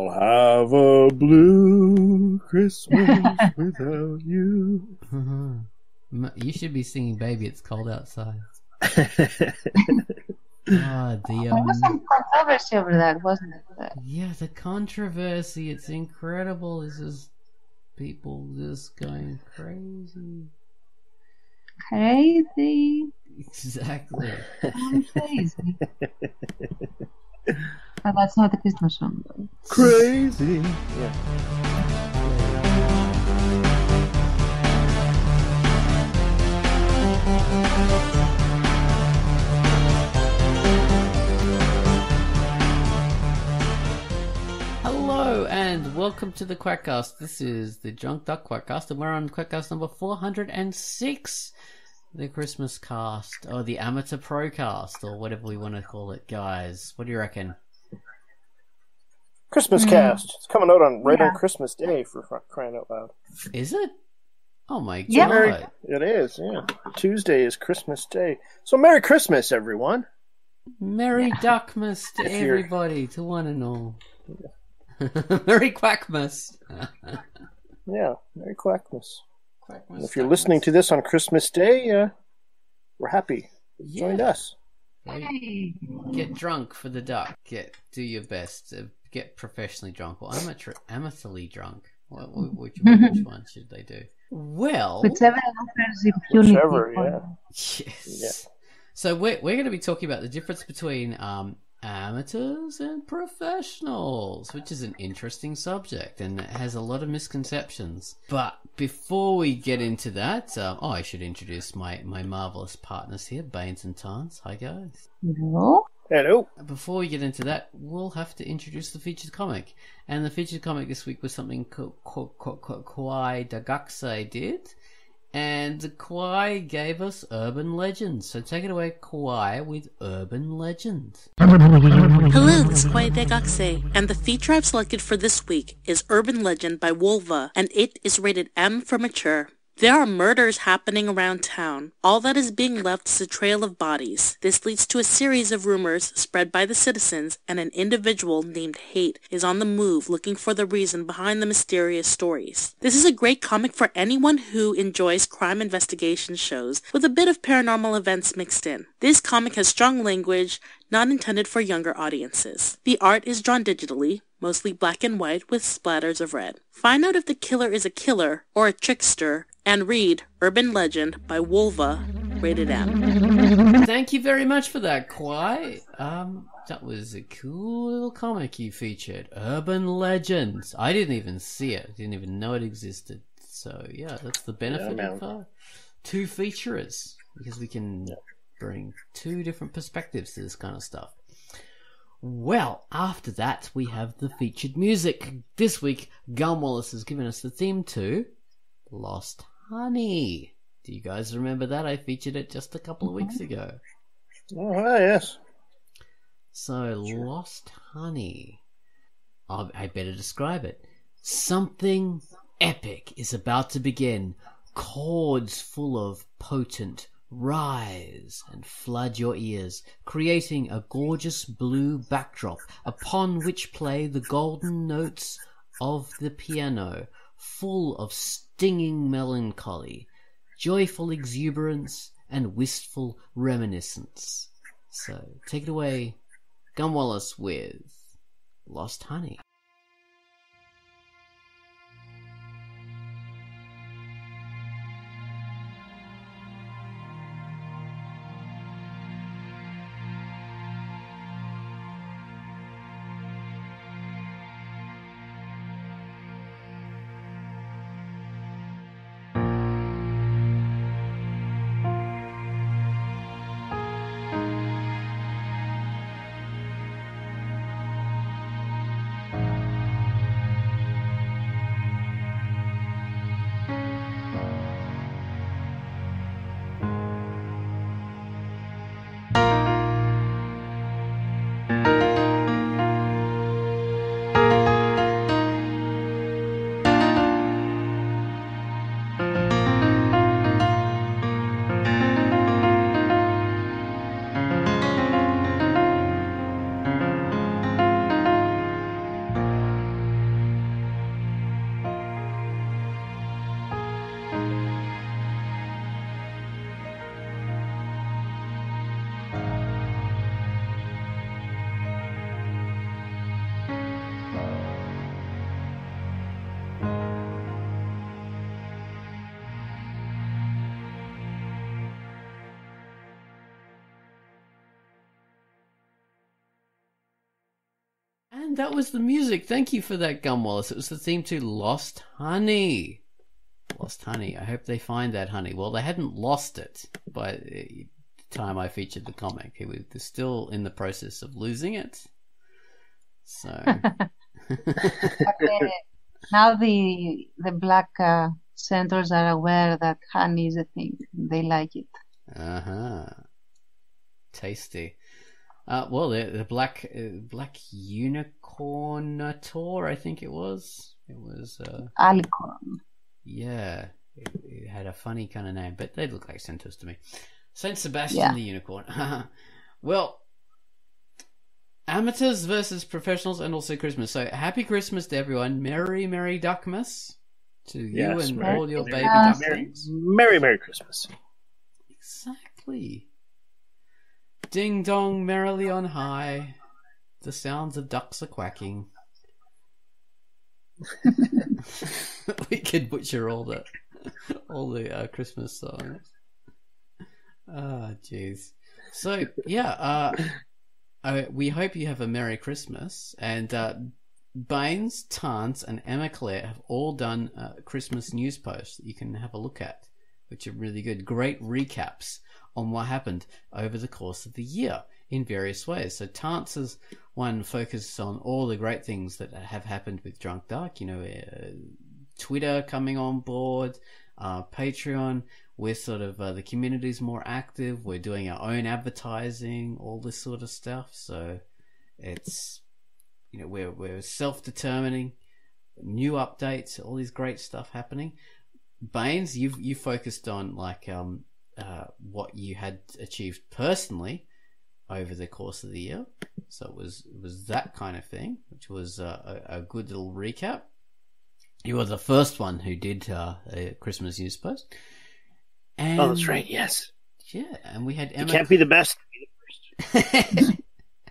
I'll have a blue Christmas without you. You should be singing Baby It's Cold Outside. There was some controversy over that, wasn't it? Yeah, the controversy, it's incredible. This is people just going crazy. Crazy. Exactly. I'm crazy. But that's not the Christmas song, though. Crazy. Yeah. Hello and welcome to the QUACKCAST. This is the Drunk Duck QUACKCAST and we're on QUACKCAST number 406. The Christmas cast, or the amateur procast, or whatever we want to call it, guys. What do you reckon? Christmas cast. It's coming out on Christmas Day, for crying out loud. Is it? Oh my god. Yeah. It is, yeah. Tuesday is Christmas Day. So Merry Christmas, everyone. Merry Duckmas to everybody, to one and all. Merry Quackmas. Yeah, Merry Quackmas. If you're listening to this on Christmas Day, we're happy you joined us. Hey. Get drunk for the duck. Do your best. Get professionally drunk or amateurly drunk. Which one should they do? Well, whichever offers impunity. Whichever, yeah. Yes. Yeah. So we're going to be talking about the difference between amateurs and professionals, which is an interesting subject and it has a lot of misconceptions. But before we get into that, I should introduce my marvelous partners here, Baines and Tans. Hi guys. Hello. Hello. Before we get into that, we'll have to introduce the featured comic. And the featured comic this week was something Kawaii Dagakse did. And Kawaii gave us Urban Legends. So take it away, Kawaii, with Urban Legends. Hello, this is Kawaii Dagakse, and the feature I've selected for this week is Urban Legend by Wolva, and it is rated M for mature. There are murders happening around town. All that is being left is a trail of bodies. This leads to a series of rumors spread by the citizens, and an individual named Hate is on the move looking for the reason behind the mysterious stories. This is a great comic for anyone who enjoys crime investigation shows with a bit of paranormal events mixed in. This comic has strong language, not intended for younger audiences. The art is drawn digitally, mostly black and white with splatters of red. Find out if the killer is a killer or a trickster, and read Urban Legend by Wolva, rated M. Thank you very much for that, Kawaii. That was a cool little comic you featured. Urban Legends. I didn't even see it. I didn't even know it existed. So, yeah, that's the benefit of two featurers. Because we can bring two different perspectives to this kind of stuff. Well, after that, we have the featured music. This week, Gun Wallace has given us the theme to Lost Honey. Do you guys remember that? I featured it just a couple of weeks ago. Oh, yes. So, Lost Honey. I better describe it. Something epic is about to begin. Chords full of potent rise and flood your ears, creating a gorgeous blue backdrop upon which play the golden notes of the piano, full of stinging melancholy, joyful exuberance, and wistful reminiscence. So, take it away, Gun Wallace with Lost Honey. And that was the music. Thank you for that, Gum Wallace. It was the theme to Lost Honey. Lost Honey. I hope they find that honey. Well, they hadn't lost it by the time I featured the comic. They're still in the process of losing it. So now the black centaurs are aware that honey is a thing. They like it. Tasty. Well, the black unicornator, I think it was. It was alicorn. Yeah, it had a funny kind of name, but they look like centaurs to me. Saint Sebastian the unicorn. Well, amateurs versus professionals, and also Christmas. So happy Christmas to everyone. Merry, Merry Duckmas to you and all your baby ducklings. Merry, Merry Christmas. Exactly. Ding dong merrily on high. The sounds of ducks are quacking. We could butcher all the Christmas songs. Jeez. So yeah, we hope you have a Merry Christmas. And Baines, Tance, and Emma Claire have all done Christmas news posts that you can have a look at, which are really good. Great recaps on what happened over the course of the year in various ways. So Tance's one focuses on all the great things that have happened with Drunk Dark. Twitter coming on board, Patreon. We're sort of the community's more active. We're doing our own advertising, all this sort of stuff. So it's we're self-determining, new updates, all these great stuff happening. Baines, you focused on what you had achieved personally over the course of the year. So it was that kind of thing, which was a good little recap. You were the first one who did a Christmas news post. And, that's right, yes. Yeah, and we had Emma... You can't be the best, be the first.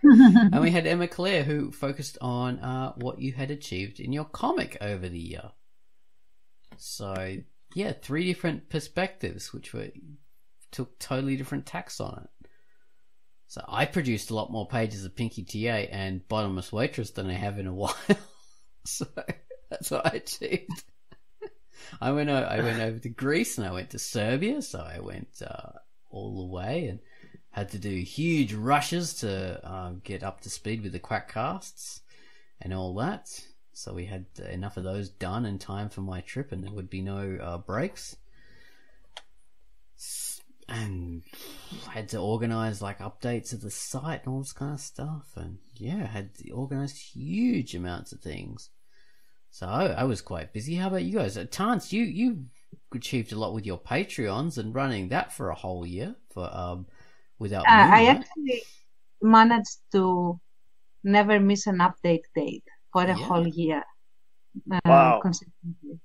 And we had Emma Claire, who focused on what you had achieved in your comic over the year. So, yeah, 3 different perspectives, which took totally different tacks on it. So I produced a lot more pages of Pinky TA and Bottomless Waitress than I have in a while. So that's what I achieved. I went over to Greece and I went to Serbia, so I went all the way and had to do huge rushes to get up to speed with the QUACKCASTs and all that. So we had enough of those done in time for my trip, and there would be no breaks. And had to organise updates of the site and all this kind of stuff, and yeah, had to organise huge amounts of things. So I was quite busy. How about you guys? Tance, you achieved a lot with your Patreons and running that for a whole year for without. I actually managed to never miss an update date for a whole year. Wow! Consistently,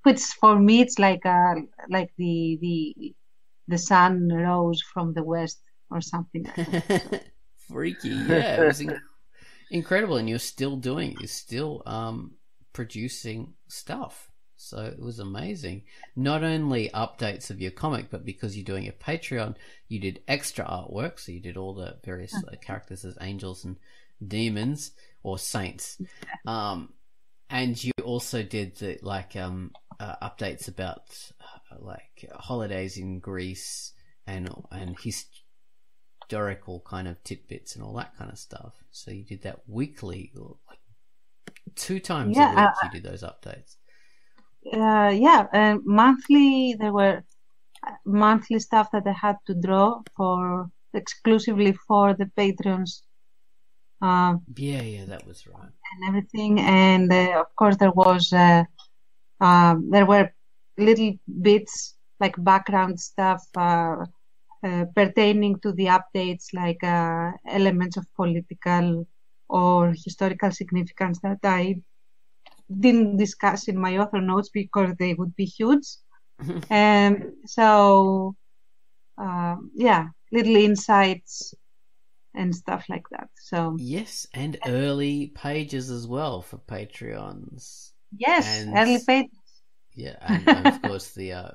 which for me it's like the sun rose from the west or something like that. Freaky, yeah, it was incredible, and you're still doing it. You're still producing stuff, so it was amazing. Not only updates of your comic, but because you're doing a Patreon, you did extra artwork. So you did all the various characters as angels and demons or saints, and you also did the updates about holidays in Greece and historical kind of tidbits and all that kind of stuff. So you did that weekly, 2 times a week. You did those updates. Monthly. There were monthly stuff that I had to draw for exclusively for the Patreons. That was right. And everything, and of course there was there were little bits like background stuff pertaining to the updates, like elements of political or historical significance that I didn't discuss in my author notes because they would be huge. So little insights and stuff like that. So yes, and early pages as well for Patreons. Yes, early pages. Yeah, and of course the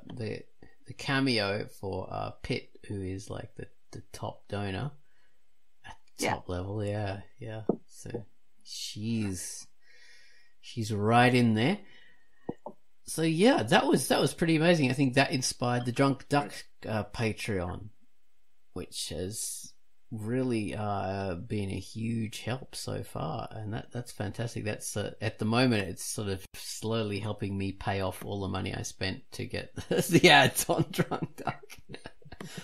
cameo for Pitt, who is the top donor at top level. Yeah. So she's right in there. So yeah, that was pretty amazing. I think that inspired the Drunk Duck Patreon, which has really been a huge help so far, and that's fantastic. That's at the moment it's sort of slowly helping me pay off all the money I spent to get the ads on Drunk Duck.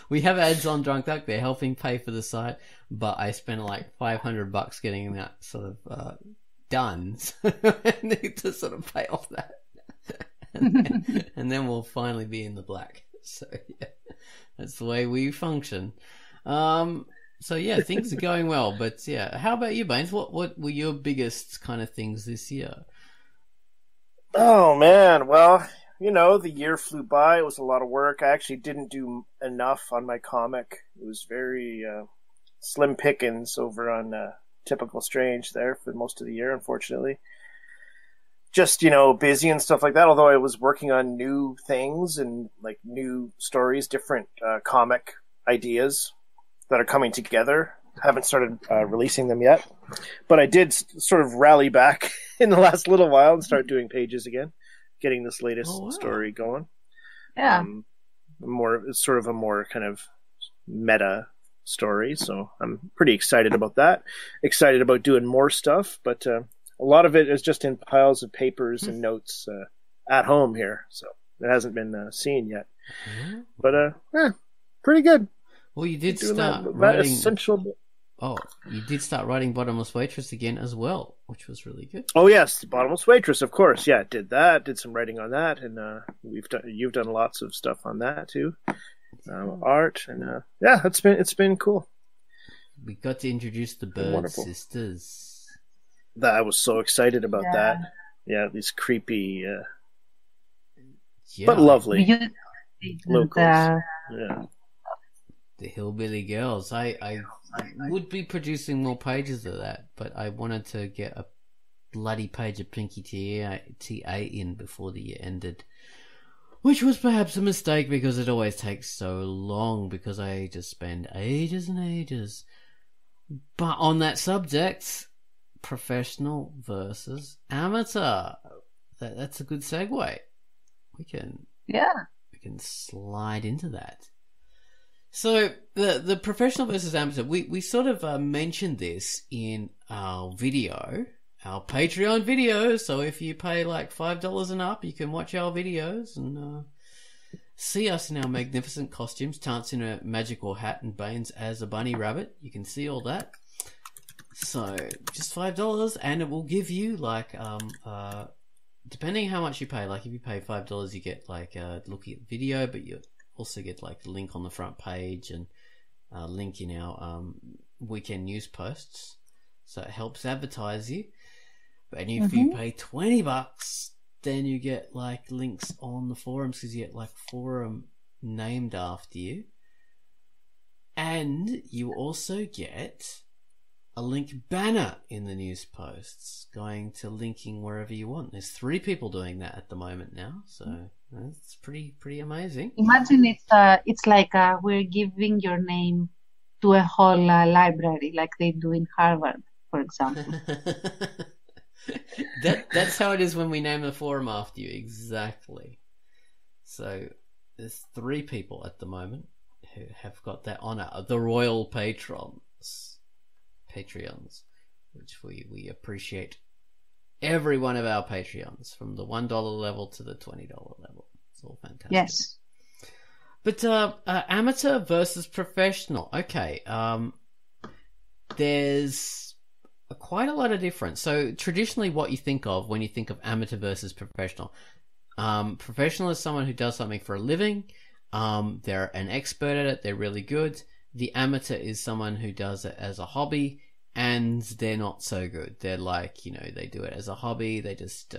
We have ads on Drunk Duck; they're helping pay for the site, but I spent like $500 getting that sort of done, so I need to sort of pay off that, and then we'll finally be in the black. So yeah, that's the way we function. So yeah, things are going well, but yeah, how about you, Baines? What were your biggest kind of things this year? Oh man, well, the year flew by. It was a lot of work. I actually didn't do enough on my comic. It was very slim pickings over on Typical Strange there for most of the year, unfortunately. Just, busy and stuff like that, although I was working on new things and like new stories, different comic ideas that are coming together. Haven't started releasing them yet, but I did sort of rally back in the last little while and start doing pages again, getting this latest story going. Yeah. It's sort of a more kind of meta story, so I'm pretty excited about that. Excited about doing more stuff, but a lot of it is just in piles of papers and notes at home here, so it hasn't been seen yet. But pretty good. Well, you did start that writing. Essential. Oh, you did start writing Bottomless Waitress again as well, which was really good. Oh yes, Bottomless Waitress, of course. Yeah, did that. Did some writing on that, and you've done lots of stuff on that too, art, and yeah, it's been cool. We got to introduce the Bird Sisters. I was so excited about that. Yeah, these creepy, but lovely locals. Yeah. The Hillbilly Girls. I would be producing more pages of that, but I wanted to get a bloody page of Pinky TA in before the year ended, which was perhaps a mistake because it always takes so long because I just spend ages and ages. But on that subject, professional versus amateur. That's a good segue. We can slide into that. So the professional versus amateur, we sort of mentioned this in our Patreon video. So if you pay like $5 and up, you can watch our videos and see us in our magnificent costumes, Tance in a magical hat and Baines as a bunny rabbit. You can see all that. So just $5, and it will give you like depending how much you pay. Like if you pay $5, you get like looking at the video, but you also get like a link on the front page and a link in our weekend news posts, so it helps advertise you. But if you pay $20, then you get like links on the forums because you get like forum named after you, and you also get a link banner in the news posts going to linking wherever you want. There's 3 people doing that at the moment now, so it's pretty amazing. Imagine it's like we're giving your name to a whole library, like they do in Harvard, for example. That's how it is when we name the forum after you, exactly. So there's 3 people at the moment who have got that honor, the royal Patreons, which we appreciate every one of our Patreons, from the $1 level to the $20 level. It's all fantastic. Yes. But amateur versus professional. Okay. There's quite a lot of difference. So traditionally what you think of when you think of amateur versus professional. Professional is someone who does something for a living. They're an expert at it. They're really good. The amateur is someone who does it as a hobby, and they're not so good. They're like, they do it as a hobby. They just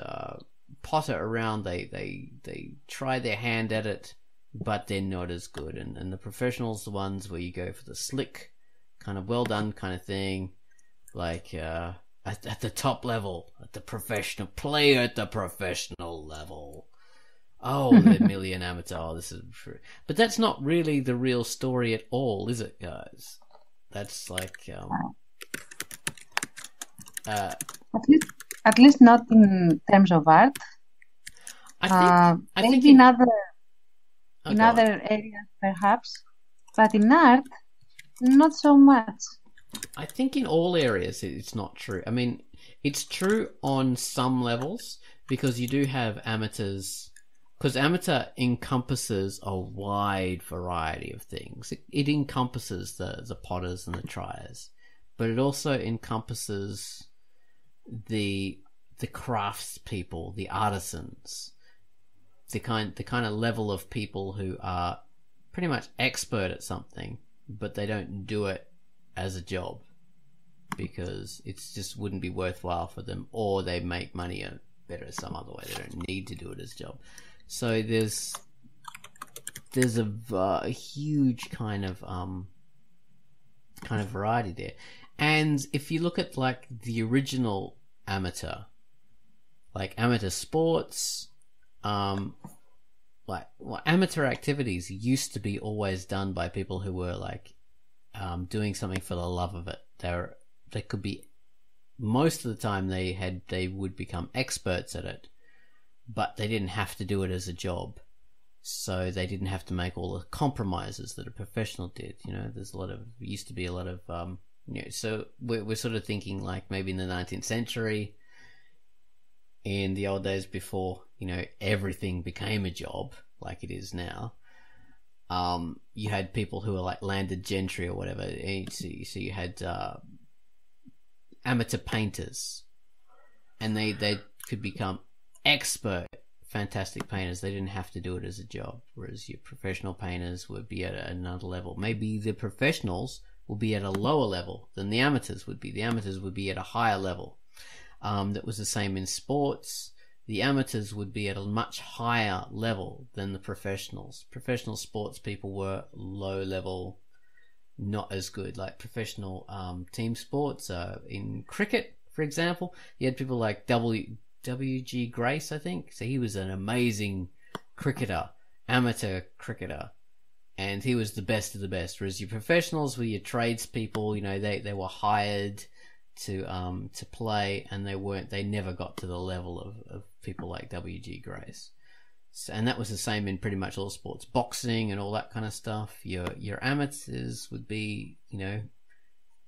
potter around. They try their hand at it, but they're not as good. And the professionals, the ones where you go for the slick, kind of well done kind of thing, like at the top level, at the professional player at the professional level. Oh, the million amateur. Oh, this is true. But that's not really the real story at all, is it, guys? That's like Uh, At least not in terms of art. I think Maybe in other go on. areas perhaps, but in art, not so much. I think in all areas it's not true. I mean, it's true on some levels because you do have amateurs. Because amateur encompasses a wide variety of things. It encompasses the potters and the triers, but it also encompasses the craftspeople, the artisans, the kind of level of people who are pretty much expert at something, but they don't do it as a job because it just wouldn't be worthwhile for them, or they make money better some other way. They don't need to do it as a job. So there's a huge kind of variety there. And if you look at like the original amateur, like amateur sports, amateur activities used to be always done by people who were like doing something for the love of it. They could be, most of the time they would become experts at it, but they didn't have to do it as a job. So they didn't have to make all the compromises that a professional did. You know, used to be a lot of, so we're sort of thinking like maybe in the 19th century, in the old days before, everything became a job like it is now. You had people who were like landed gentry or whatever. So you had amateur painters, and they could become expert, fantastic painters. They didn't have to do it as a job, whereas your professional painters would be at another level. Maybe the professionals will be at a lower level than the amateurs would be. The amateurs would be at a higher level. That was the same in sports. The amateurs would be at a much higher level than the professionals. Professional sports people were low level, not as good. Like professional team sports, in cricket, for example, you had people like W.G. Grace, I think. So he was an amazing cricketer, amateur cricketer, and he was the best of the best. Whereas your professionals were your tradespeople. They were hired to play, and they never got to the level of people like W.G. Grace. And that was the same in pretty much all sports, boxing and all that kind of stuff. Your amateurs would be,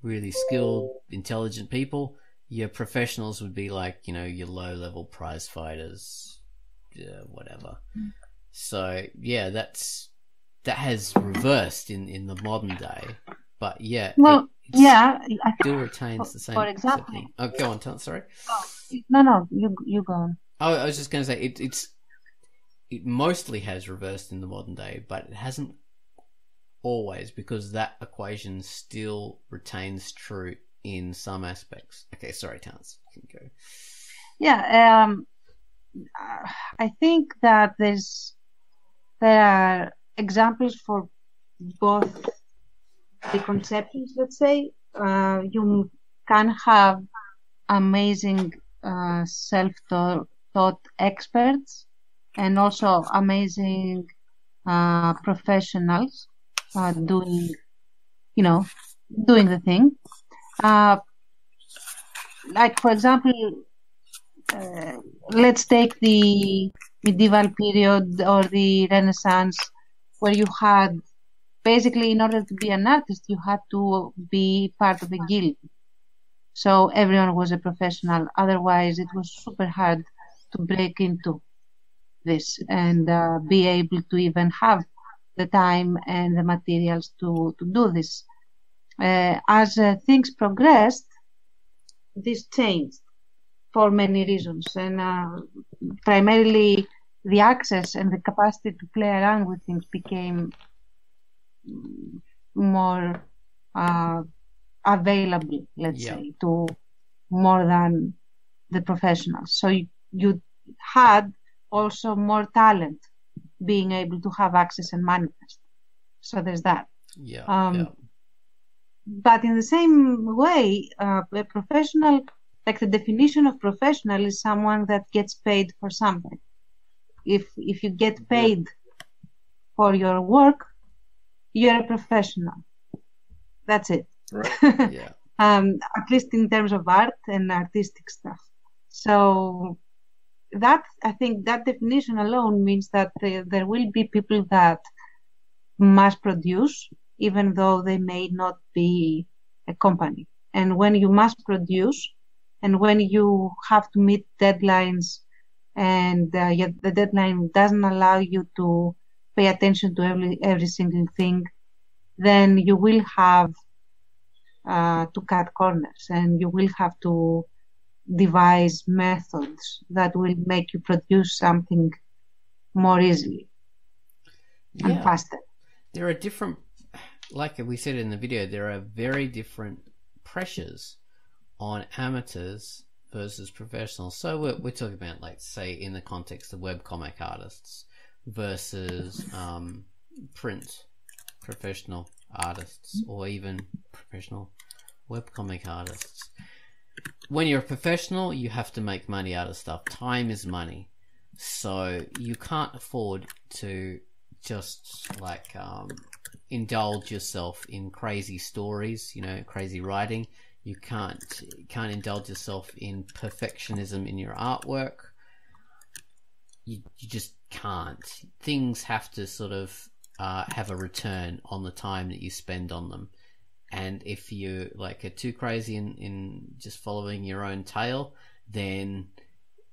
really skilled, intelligent people. Your professionals would be like, your low-level prize fighters, whatever. So, yeah, that has reversed in the modern day. But, yeah, it still retains the same. For example. Thing. Oh, go on, Tom, sorry. No, you go on. Oh, I was just going to say, it mostly has reversed in the modern day, but it hasn't always, because that equation still retains true in some aspects. Okay, sorry, Towns, you can go. Yeah, I think that there are examples for both the conceptions. Let's say you can have amazing self-taught experts and also amazing professionals doing the thing. Like, for example, let's take the medieval period or the Renaissance, where you had, basically, in order to be an artist, you had to be part of a guild. So everyone was a professional. Otherwise, it was super hard to break into this and be able to even have the time and the materials to do this. As things progressed, this changed for many reasons, and primarily the access and the capacity to play around with things became more available, let's say, to more than the professionals. So you had also more talent being able to have access and manifest. So there's that. But in the same way, a professional, like the definition of professional, is someone that gets paid for something. If you get paid for your work, you're a professional. That's it. Right. Yeah. at least in terms of art and artistic stuff. So that, I think that definition alone means that there will be people that mass produce, even though they may not be a company. And when you mass produce, and when you have to meet deadlines, and yet the deadline doesn't allow you to pay attention to every single thing, then you will have to cut corners, and you will have to devise methods that will make you produce something more easily and faster. There are different, like we said in the video, there are very different pressures on amateurs versus professionals. So we're talking about, like, say, in the context of webcomic artists versus print professional artists, or even professional webcomic artists. When you're a professional, you have to make money out of stuff. Time is money. So you can't afford to just indulge yourself in crazy stories, crazy writing. You can't indulge yourself in perfectionism in your artwork. You just can't. Things have to sort of have a return on the time that you spend on them. And if you are too crazy in just following your own tail, then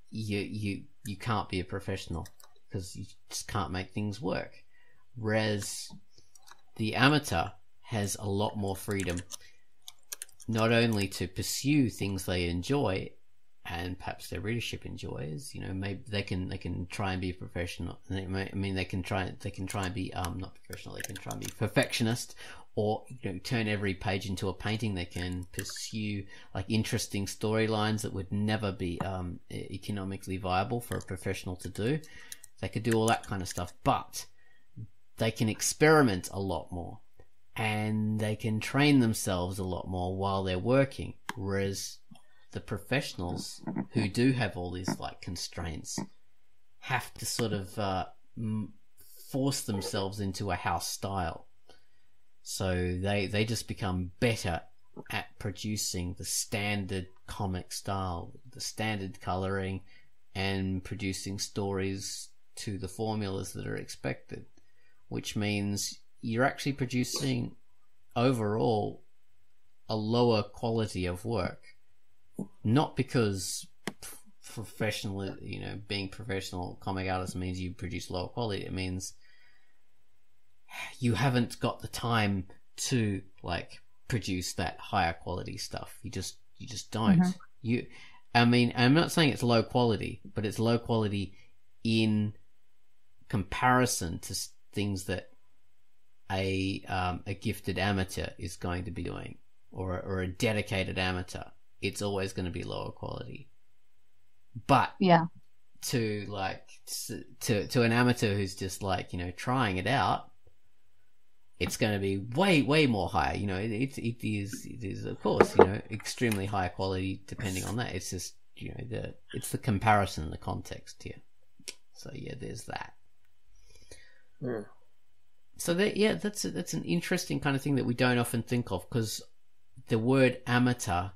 you can't be a professional, because you just can't make things work. Whereas the amateur has a lot more freedom, not only to pursue things they enjoy and perhaps their readership enjoys. Maybe they can try and be professional. They can try and be not professional. They can try and be perfectionist, or turn every page into a painting. They can pursue interesting storylines that would never be economically viable for a professional to do. They could do all that kind of stuff, but they can experiment a lot more, and they can train themselves a lot more while they're working. Whereas the professionals who do have all these constraints have to sort of force themselves into a house style. So they just become better at producing the standard comic style, the standard coloring, and producing stories to the formulas that are expected, which means you're actually producing overall a lower quality of work. Not because professional, being professional comic artist means you produce lower quality. It means you haven't got the time to produce that higher quality stuff. You just don't. Mm-hmm. I'm not saying it's low quality, but it's low quality in comparison to things that a gifted amateur is going to be doing, or a dedicated amateur. It's always going to be lower quality. But to an amateur who's just trying it out, it's going to be way more higher. It is of course extremely high quality depending on that. It's just it's the comparison, the context here. So there's that. Yeah. So that's an interesting kind of thing that we don't often think of, because the word amateur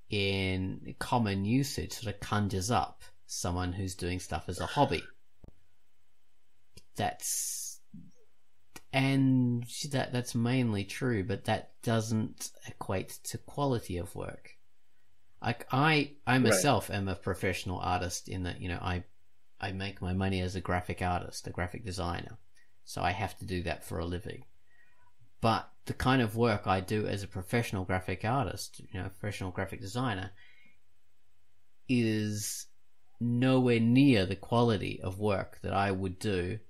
in common usage sort of conjures up someone who's doing stuff as a hobby. That's mainly true, but that doesn't equate to quality of work. I myself am a professional artist in that I make my money as a graphic artist, a graphic designer, so I have to do that for a living. But the kind of work I do as a professional graphic artist, professional graphic designer, is nowhere near the quality of work that I would do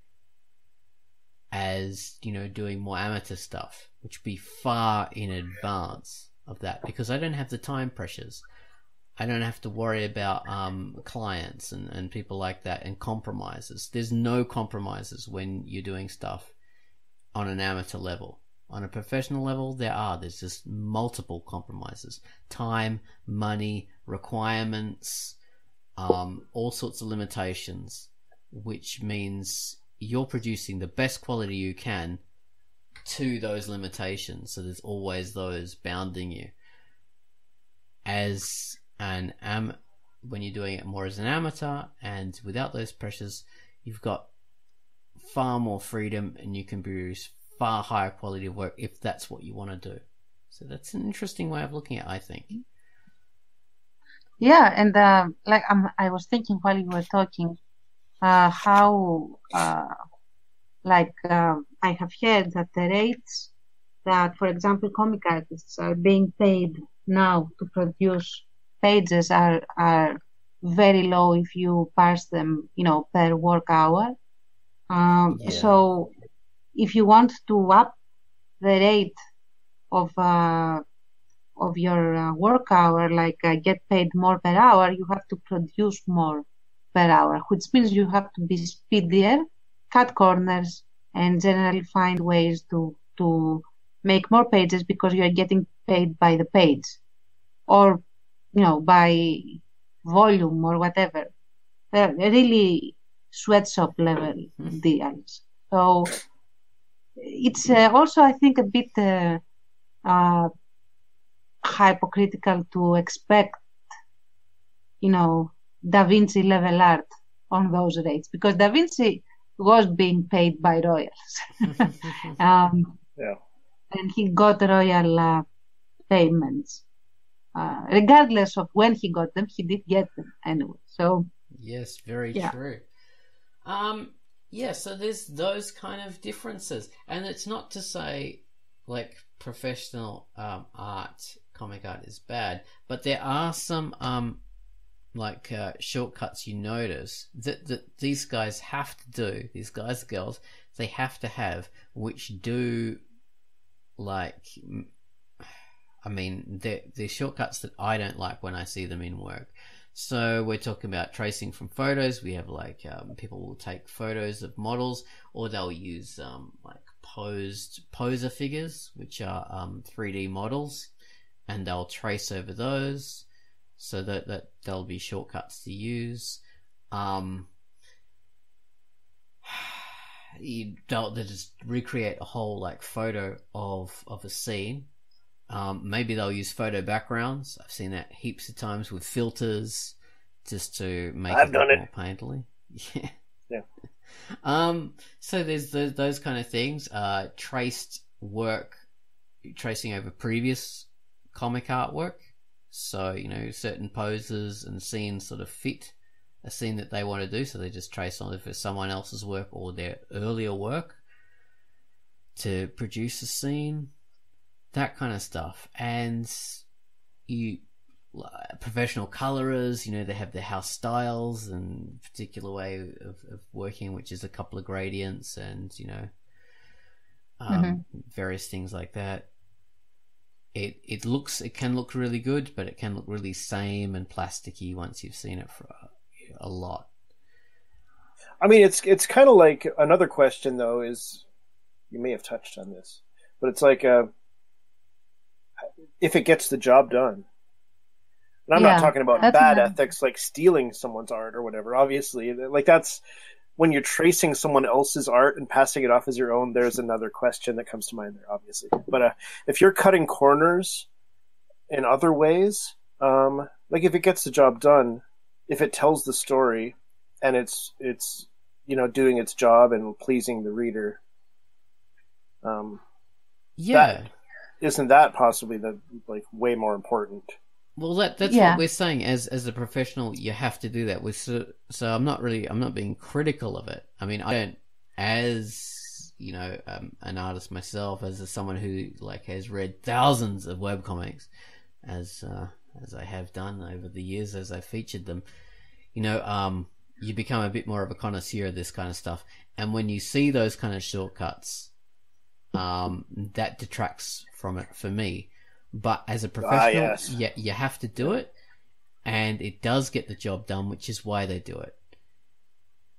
as, doing more amateur stuff, which would be far in advance of that, because I don't have the time pressures. I don't have to worry about clients and people like that, and compromises. There's no compromises when you're doing stuff on an amateur level. On a professional level, there's just multiple compromises. Time, money, requirements, all sorts of limitations, which means you're producing the best quality you can to those limitations. So there's always those bounding you. as when you're doing it more as an amateur and without those pressures, you've got far more freedom and you can produce far higher quality of work if that's what you want to do. So that's an interesting way of looking at it, I think. Yeah, and I was thinking while you were talking, how I have heard that the rates that, for example, comic artists are being paid now to produce pages are very low if you parse them, per work hour. So if you want to up the rate of your work hour, get paid more per hour, you have to produce more per hour, which means you have to be speedier, cut corners, and generally find ways to make more pages because you are getting paid by the page or, by volume or whatever. They're really sweatshop level deals. So it's also, I think, a bit hypocritical to expect, Da Vinci level art on those rates, because Da Vinci was being paid by royals. And he got royal payments. Regardless of when he got them, he did get them anyway. So yes, very true. So there's those kind of differences, and it's not to say like professional comic art is bad, but there are some shortcuts you notice that these guys have to do, these guys and girls, they have to have, which do they're shortcuts that I don't like when I see them in work. So we're talking about tracing from photos. We have people will take photos of models, or they'll use poser figures, which are 3D models, and they'll trace over those, so that there'll be shortcuts to use. They'll just recreate a whole photo of a scene. Maybe they'll use photo backgrounds. I've seen that heaps of times with filters, just to make it look more painterly. Yeah. So there's those kind of things. Tracing over previous comic artwork. So, certain poses and scenes sort of fit a scene that they want to do, so they just trace on if it's someone else's work or their earlier work to produce a scene. That kind of stuff. And professional colorers, they have their house styles and particular way of working, which is a couple of gradients and various things like that. It can look really good, but it can look really same and plasticky once you've seen it for a lot. I mean, it's kind of like another question though is, you may have touched on this, but it's like if it gets the job done. And I'm not talking about bad ethics, like stealing someone's art or whatever. Obviously, that's when you're tracing someone else's art and passing it off as your own. There's another question that comes to mind there, obviously. But if you're cutting corners in other ways, if it gets the job done, if it tells the story and it's doing its job and pleasing the reader, isn't that possibly the way more important? Well, that's what we're saying. As a professional, you have to do that. So I'm not being critical of it. I mean, I don't, as an artist myself, as someone who has read thousands of webcomics, as I have done over the years as I featured them, you become a bit more of a connoisseur of this kind of stuff. And when you see those kind of shortcuts, that detracts from it for me. But as a professional, you have to do it, and it does get the job done, which is why they do it.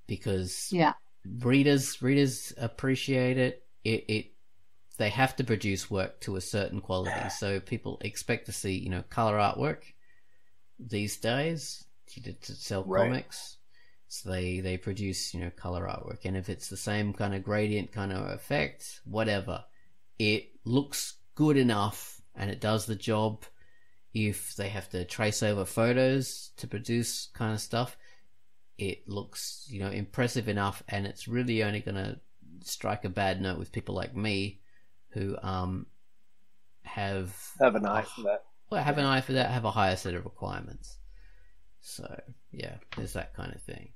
Because readers appreciate it. They have to produce work to a certain quality, so people expect to see color artwork these days to sell comics. So they produce color artwork, and if it's the same kind of gradient kind of effect, whatever, it looks good enough and it does the job, if they have to trace over photos to produce kind of stuff, it looks, impressive enough, and it's really only going to strike a bad note with people like me who have an eye for that. Well, have an eye for that, have a higher set of requirements. So, yeah, there's that kind of thing.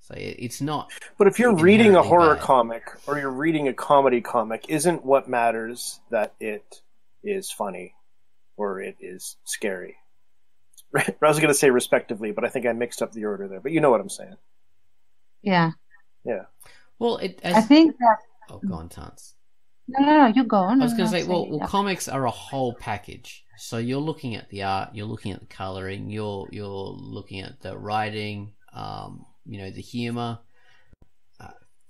So it's not... But if you're reading a horror bad. comic or you're reading a comedy comic, isn't what matters that it is funny or it is scary? I was going to say respectively, but I think I mixed up the order there. But you know what I'm saying. Yeah. Yeah. Well, I think that... Oh, go on, Tance. No, you go on. I was going to say, well, comics are a whole package. So you're looking at the art, you're looking at the coloring, you're looking at the writing, the humor,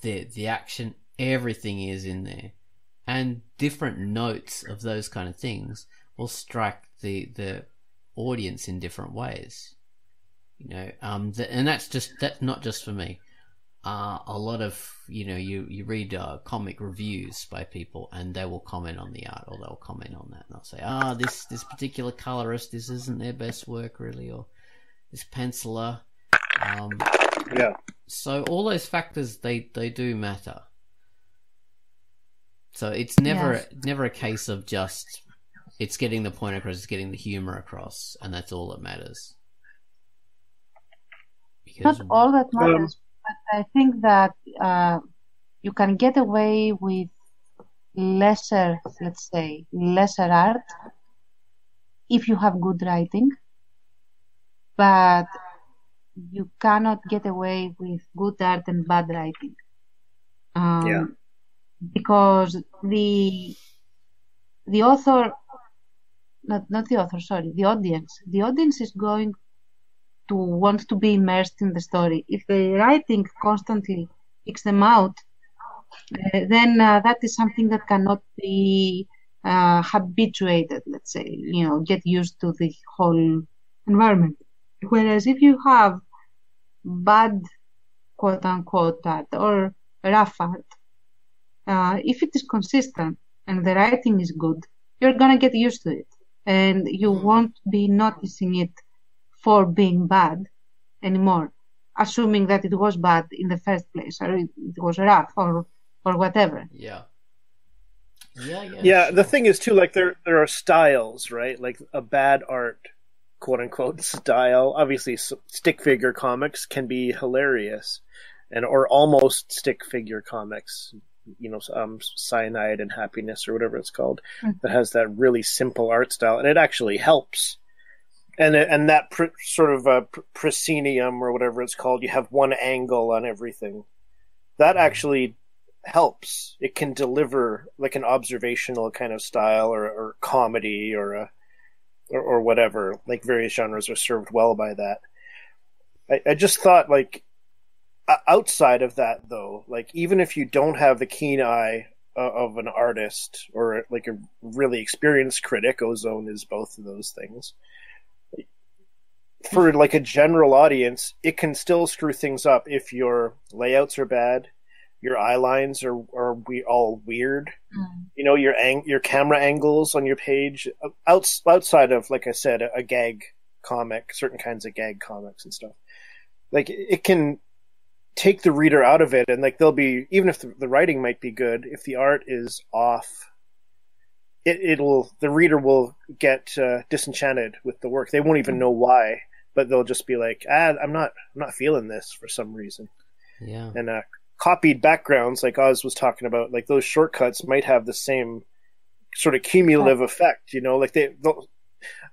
the action, everything is in there, and different notes of those kind of things will strike the audience in different ways. And that's not just for me. A lot of you read comic reviews by people, and they will comment on the art, or they'll comment on that, and they'll say, this particular colorist, this isn't their best work really, or this penciler. Yeah. So all those factors, they do matter. So it's never a case of just it's getting the point across, it's getting the humor across, and that's all that matters. Because, not all that matters, but I think that you can get away with lesser art if you have good writing, but you cannot get away with good art and bad writing. Because the author, not the author, sorry, the audience is going to want to be immersed in the story. If the writing constantly kicks them out, then that is something that cannot be habituated, let's say, get used to the whole environment. Whereas if you have bad, quote-unquote, art or rough art, if it is consistent and the writing is good, you're going to get used to it. And you won't be noticing it for being bad anymore, assuming that it was bad in the first place, or it was rough, or whatever. Yeah. Yeah, the thing is, too, like, there are styles, right? Like, a bad art, quote-unquote, style. Obviously, stick figure comics can be hilarious, or almost stick figure comics, Cyanide and Happiness, or whatever it's called, that has that really simple art style, and it actually helps. And that sort of proscenium, or whatever it's called, you have one angle on everything. That actually helps. It can deliver like an observational kind of style, or comedy, or whatever. Like, various genres are served well by that. I just thought, like, outside of that, though, like, even if you don't have the keen eye of an artist or like a really experienced critic, Ozone is both of those things. For like a general audience, it can still screw things up if your layouts are bad, your eye lines are all weird. Your camera angles on your page, outside of, like I said, a gag comic, certain kinds of gag comics and stuff. Like, it can take the reader out of it, and like they'll be, even if the writing might be good, if the art is off, the reader will get disenchanted with the work. They won't even know why, but they'll just be like, I'm not feeling this for some reason. Yeah. And copied backgrounds, like Oz was talking about, like those shortcuts might have the same sort of cumulative effect. Like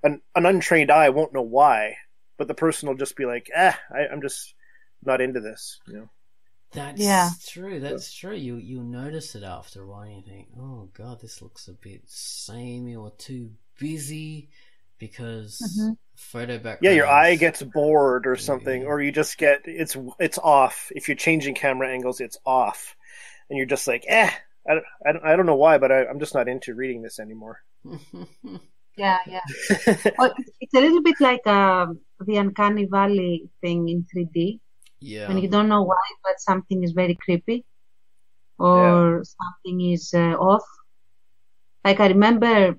an untrained eye won't know why, but the person will just be like, I'm just not into this. That's true. That's true. You'll notice it after a while. You think, oh god, this looks a bit samey or too busy, because photo background. Yeah, your eye gets bored or something, or you just get it's off. If you're changing camera angles, it's off, and you're just like, I don't know why, but I'm just not into reading this anymore. Yeah. Well, it's a little bit like the Uncanny Valley thing in 3D. Yeah. When you don't know why, but something is very creepy, or something is off. Like, I remember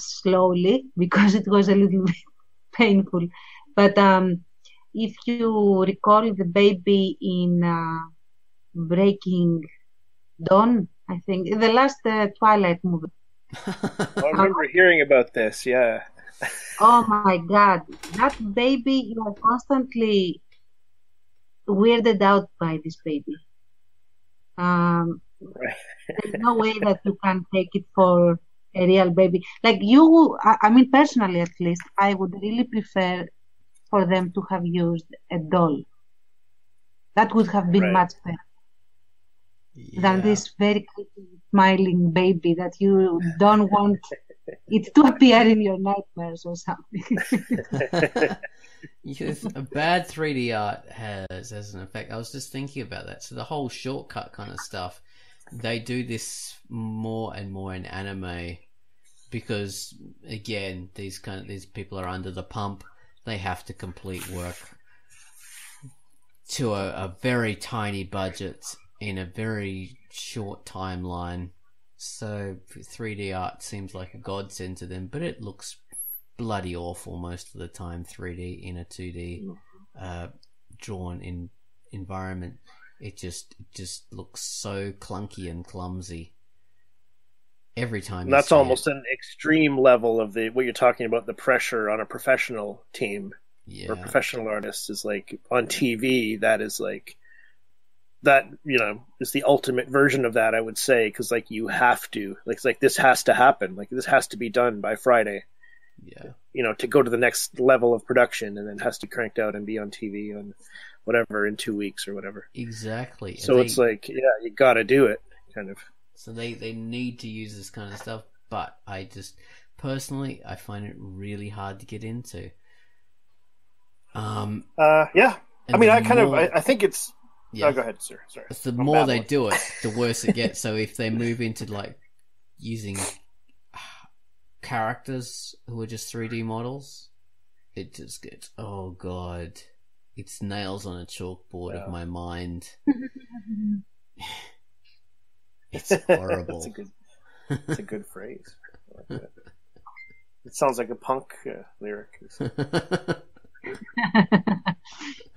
slowly because it was a little bit painful. But if you recall the baby in Breaking Dawn, I think, the last Twilight movie. I remember hearing about this, yeah. Oh my God, that baby, you are constantly weirded out by this baby. Right. There's no way that you can take it for a real baby. Like you, I mean, personally at least, I would really prefer for them to have used a doll. That would have been Right. much better than this very creepy smiling baby that you don't want it to appear in your nightmares or something. Yes, a bad 3D art has an effect. I was just thinking about that. So the whole shortcut kind of stuff, they do this more and more in anime because, again, these people are under the pump. They have to complete work to a very tiny budget in a very short timeline. So 3D art seems like a godsend to them, but it looks bloody awful most of the time. 3D in a 2D drawn in environment, it just looks so clunky and clumsy every time. And that's almost an extreme level of what you're talking about, the pressure on a professional team or professional artists is like on TV. That is like that, is the ultimate version of that, I would say, because like you have to, it's like this has to happen, like this has to be done by Friday. Yeah. To go to the next level of production, and then it has to be cranked out and be on TV on whatever in 2 weeks or whatever. Exactly. So it's like, you got to do it, kind of. So they need to use this kind of stuff, but I just personally I find it really hard to get into. Yeah. I mean, I think it's. Yeah. Oh, go ahead, sir. Sorry. The more they do it, the worse it gets. So if they move into like using characters who are just 3D models, it just gets, oh god, it's nails on a chalkboard of my mind. It's horrible. That's a good phrase. I like that. It sounds like a punk lyric.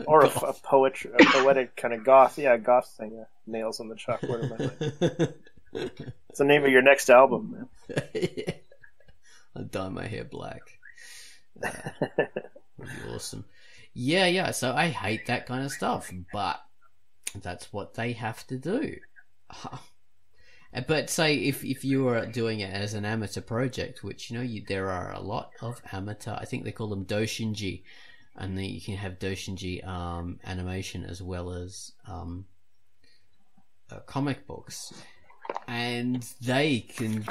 Or a poetic kind of goth thing. Nails on the chalkboard of my mind. It's the name of your next album, man. I'll dye my hair black. That'd be awesome. Yeah. So I hate that kind of stuff, but that's what they have to do. But say if you were doing it as an amateur project, which there are a lot of amateur. I think they call them doshinji, and then you can have doshinji animation as well as comic books, and they can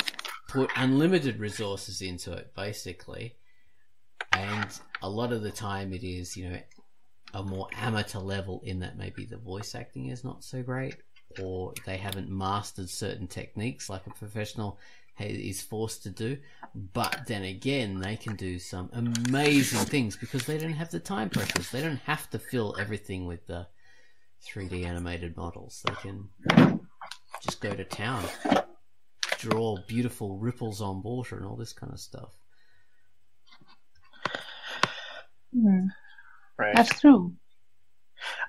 put unlimited resources into it basically. And a lot of the time it is a more amateur level in that maybe the voice acting is not so great, or they haven't mastered certain techniques like a professional is forced to do. But then again, they can do some amazing things because they don't have the time pressures. They don't have to fill everything with the 3D animated models. They can just go to town, draw beautiful ripples on water and all this kind of stuff. Right. That's true.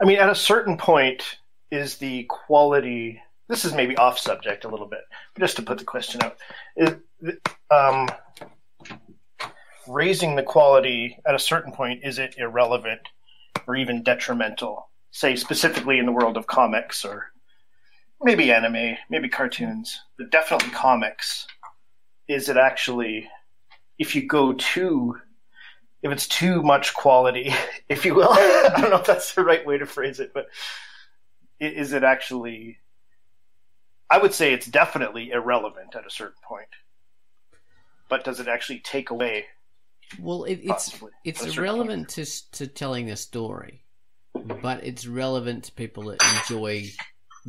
I mean, at a certain point, is the quality... This is maybe off subject a little bit, but just to put the question out. Raising the quality at a certain point, is it irrelevant or even detrimental? Say, specifically in the world of comics or maybe anime, maybe cartoons, but definitely comics. Is it actually, if it's too much quality, if you will, I don't know if that's the right way to phrase it, but is it actually... I would say it's definitely irrelevant at a certain point. But does it actually take away? Well, it's irrelevant to telling a story, but it's relevant to people that enjoy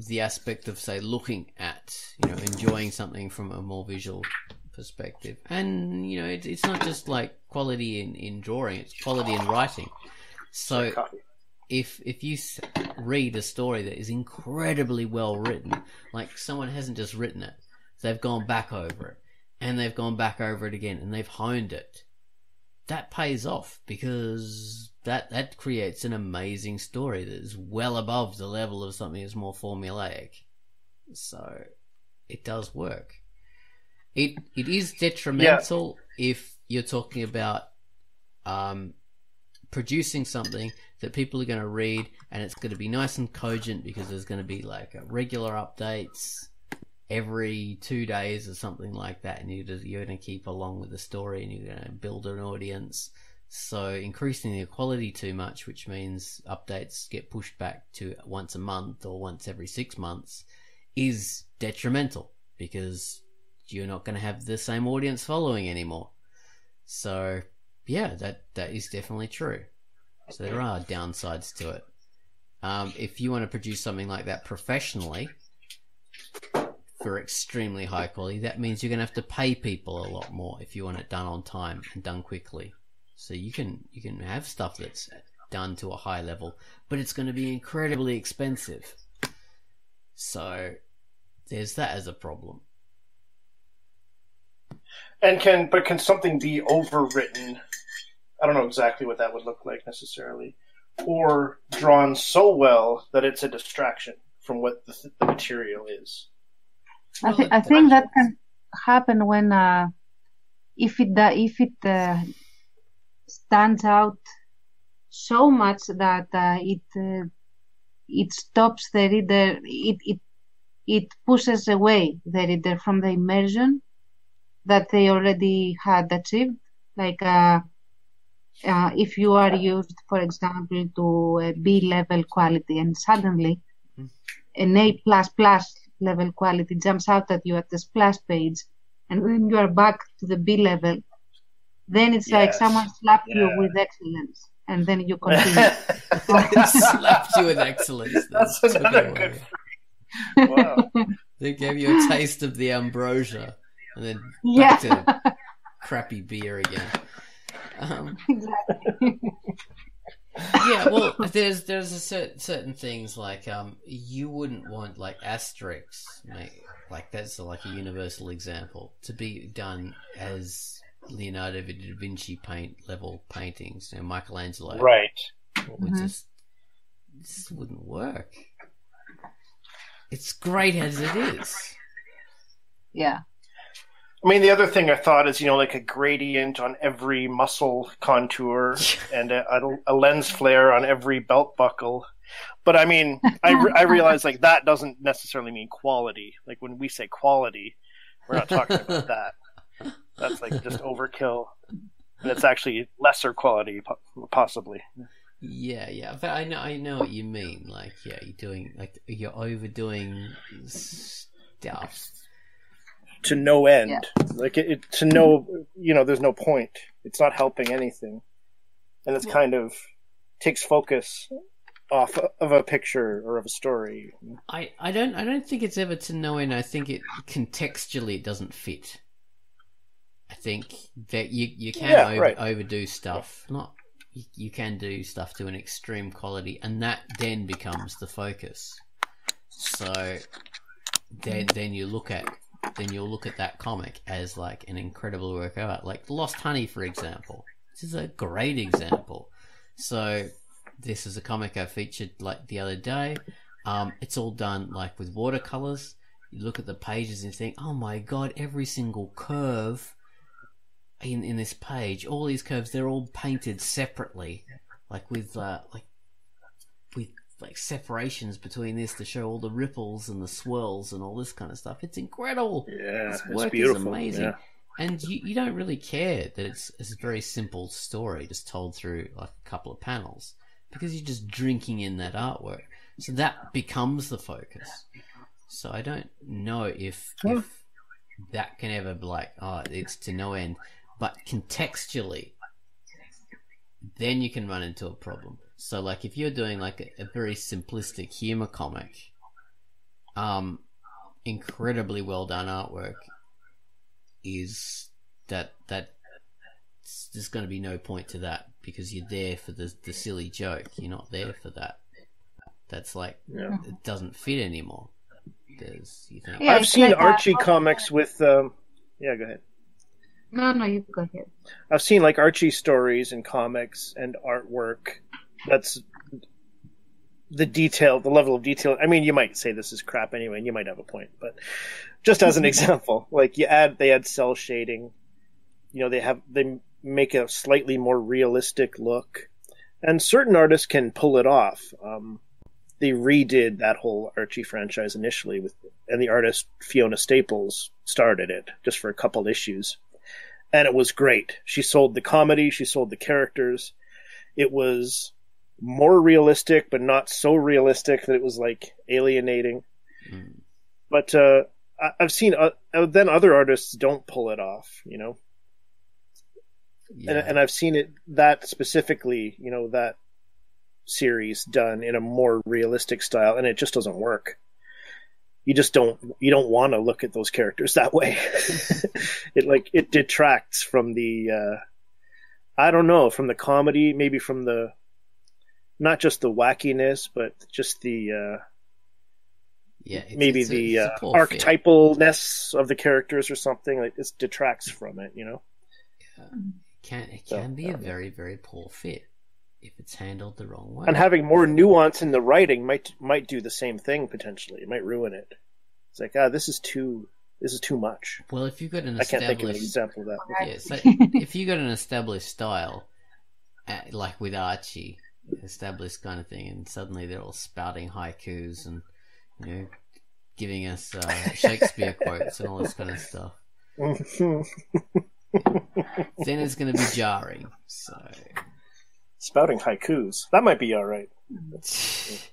the aspect of, say, looking at, enjoying something from a more visual perspective. And, it's not just like quality in drawing, it's quality in writing. So if you read a story that is incredibly well written, like someone hasn't just written it, they've gone back over it, and they've gone back over it again and they've honed it, that pays off, because that creates an amazing story that is well above the level of something that's more formulaic. So it does work. It is detrimental if you're talking about producing something that people are going to read, and it's going to be nice and cogent, because there's going to be like regular updates every 2 days or something like that, and you're going to keep along with the story, and you're going to build an audience. So increasing the quality too much, which means updates get pushed back to once a month or once every 6 months, is detrimental, because you're not going to have the same audience following anymore. So yeah, that is definitely true. So there are downsides to it. If you want to produce something like that professionally for extremely high quality, that means you're going to have to pay people a lot more if you want it done on time and done quickly. So you can have stuff that's done to a high level, but it's going to be incredibly expensive. So there's that as a problem. And can something be overwritten? I don't know exactly what that would look like necessarily, or drawn so well that it's a distraction from what the material is. I think that can happen when if it stands out so much that it stops the reader. It pushes away the reader from the immersion that they already had achieved. Like if you are used, for example, to a B level quality, and suddenly an A++ level quality jumps out at you at the splash page, and when you are back to the B level, then it's like someone slapped you with excellence, and then you continue. Slapped you with excellence. That's another good. Wow. They gave you a taste of the ambrosia, and then back to crappy beer again. Exactly. Yeah, well, there's certain things like you wouldn't want like asterisks, like that's like a universal example, to be done as Leonardo da Vinci level paintings, Michelangelo. Right. Would just wouldn't work. It's great as it is. Yeah. I mean, the other thing I thought is, like a gradient on every muscle contour and a lens flare on every belt buckle. But I mean, I realize like that doesn't necessarily mean quality. Like when we say quality, we're not talking about that. That's like just overkill. And it's actually lesser quality, possibly. Yeah, but I know what you mean. Like, you're overdoing stuff to no end. Like to no, there's no point. It's not helping anything, and it's kind of takes focus off of a picture or of a story. I don't think it's ever to no end. I think it contextually it doesn't fit. I think that you can overdo stuff. You can do stuff to an extreme quality, and that then becomes the focus. So then you'll look at that comic as like an incredible work of art, like Lost Honey, for example. This is a great example. So this is a comic I featured like the other day. It's all done like with watercolors. You look at the pages and think, oh my god, every single curve in this page, all these curves, they're all painted separately, like with separations between this to show all the ripples and the swirls and all this kind of stuff. It's incredible. Yeah, this work beautiful. is amazing. Yeah. And you don't really care that it's a very simple story just told through like a couple of panels, because you're just drinking in that artwork. So that becomes the focus. So I don't know if that can ever be like, it's to no end. But contextually, then you can run into a problem. So, like, if you're doing like a very simplistic humor comic, incredibly well done artwork is that there's going to be no point to that, because you're there for the silly joke. You're not there for that. That's like it doesn't fit anymore. You think, I've seen Archie comics with Yeah, go ahead. No, you go ahead. I've seen like Archie stories and comics and artwork. That's the level of detail. I mean, you might say this is crap anyway, and you might have a point, but just as an example, like they add cell shading. They make a slightly more realistic look, and certain artists can pull it off. They redid that whole Archie franchise initially and the artist Fiona Staples started it just for a couple issues. And it was great. She sold the comedy, she sold the characters. It was more realistic, but not so realistic that it was like alienating. Mm. But I've seen then other artists don't pull it off, Yeah. And I've seen that specifically, that series done in a more realistic style, and it just doesn't work. You don't want to look at those characters that way. It detracts from the I don't know, from the comedy, maybe from the not just the wackiness, but just the maybe the archetypalness of the characters or something. Like it detracts from it, Yeah. It can be a very, very poor fit if it's handled the wrong way. And having more nuance in the writing might do the same thing potentially. It might ruin it. It's like, this is too much. Well, if you've got an I can't think of an example of that. Yeah, so if you've got an established style, like with Archie, established kind of thing, and suddenly they're all spouting haikus and giving us Shakespeare quotes and all this kind of stuff. Then it's going to be jarring. So spouting haikus, that might be all right. Just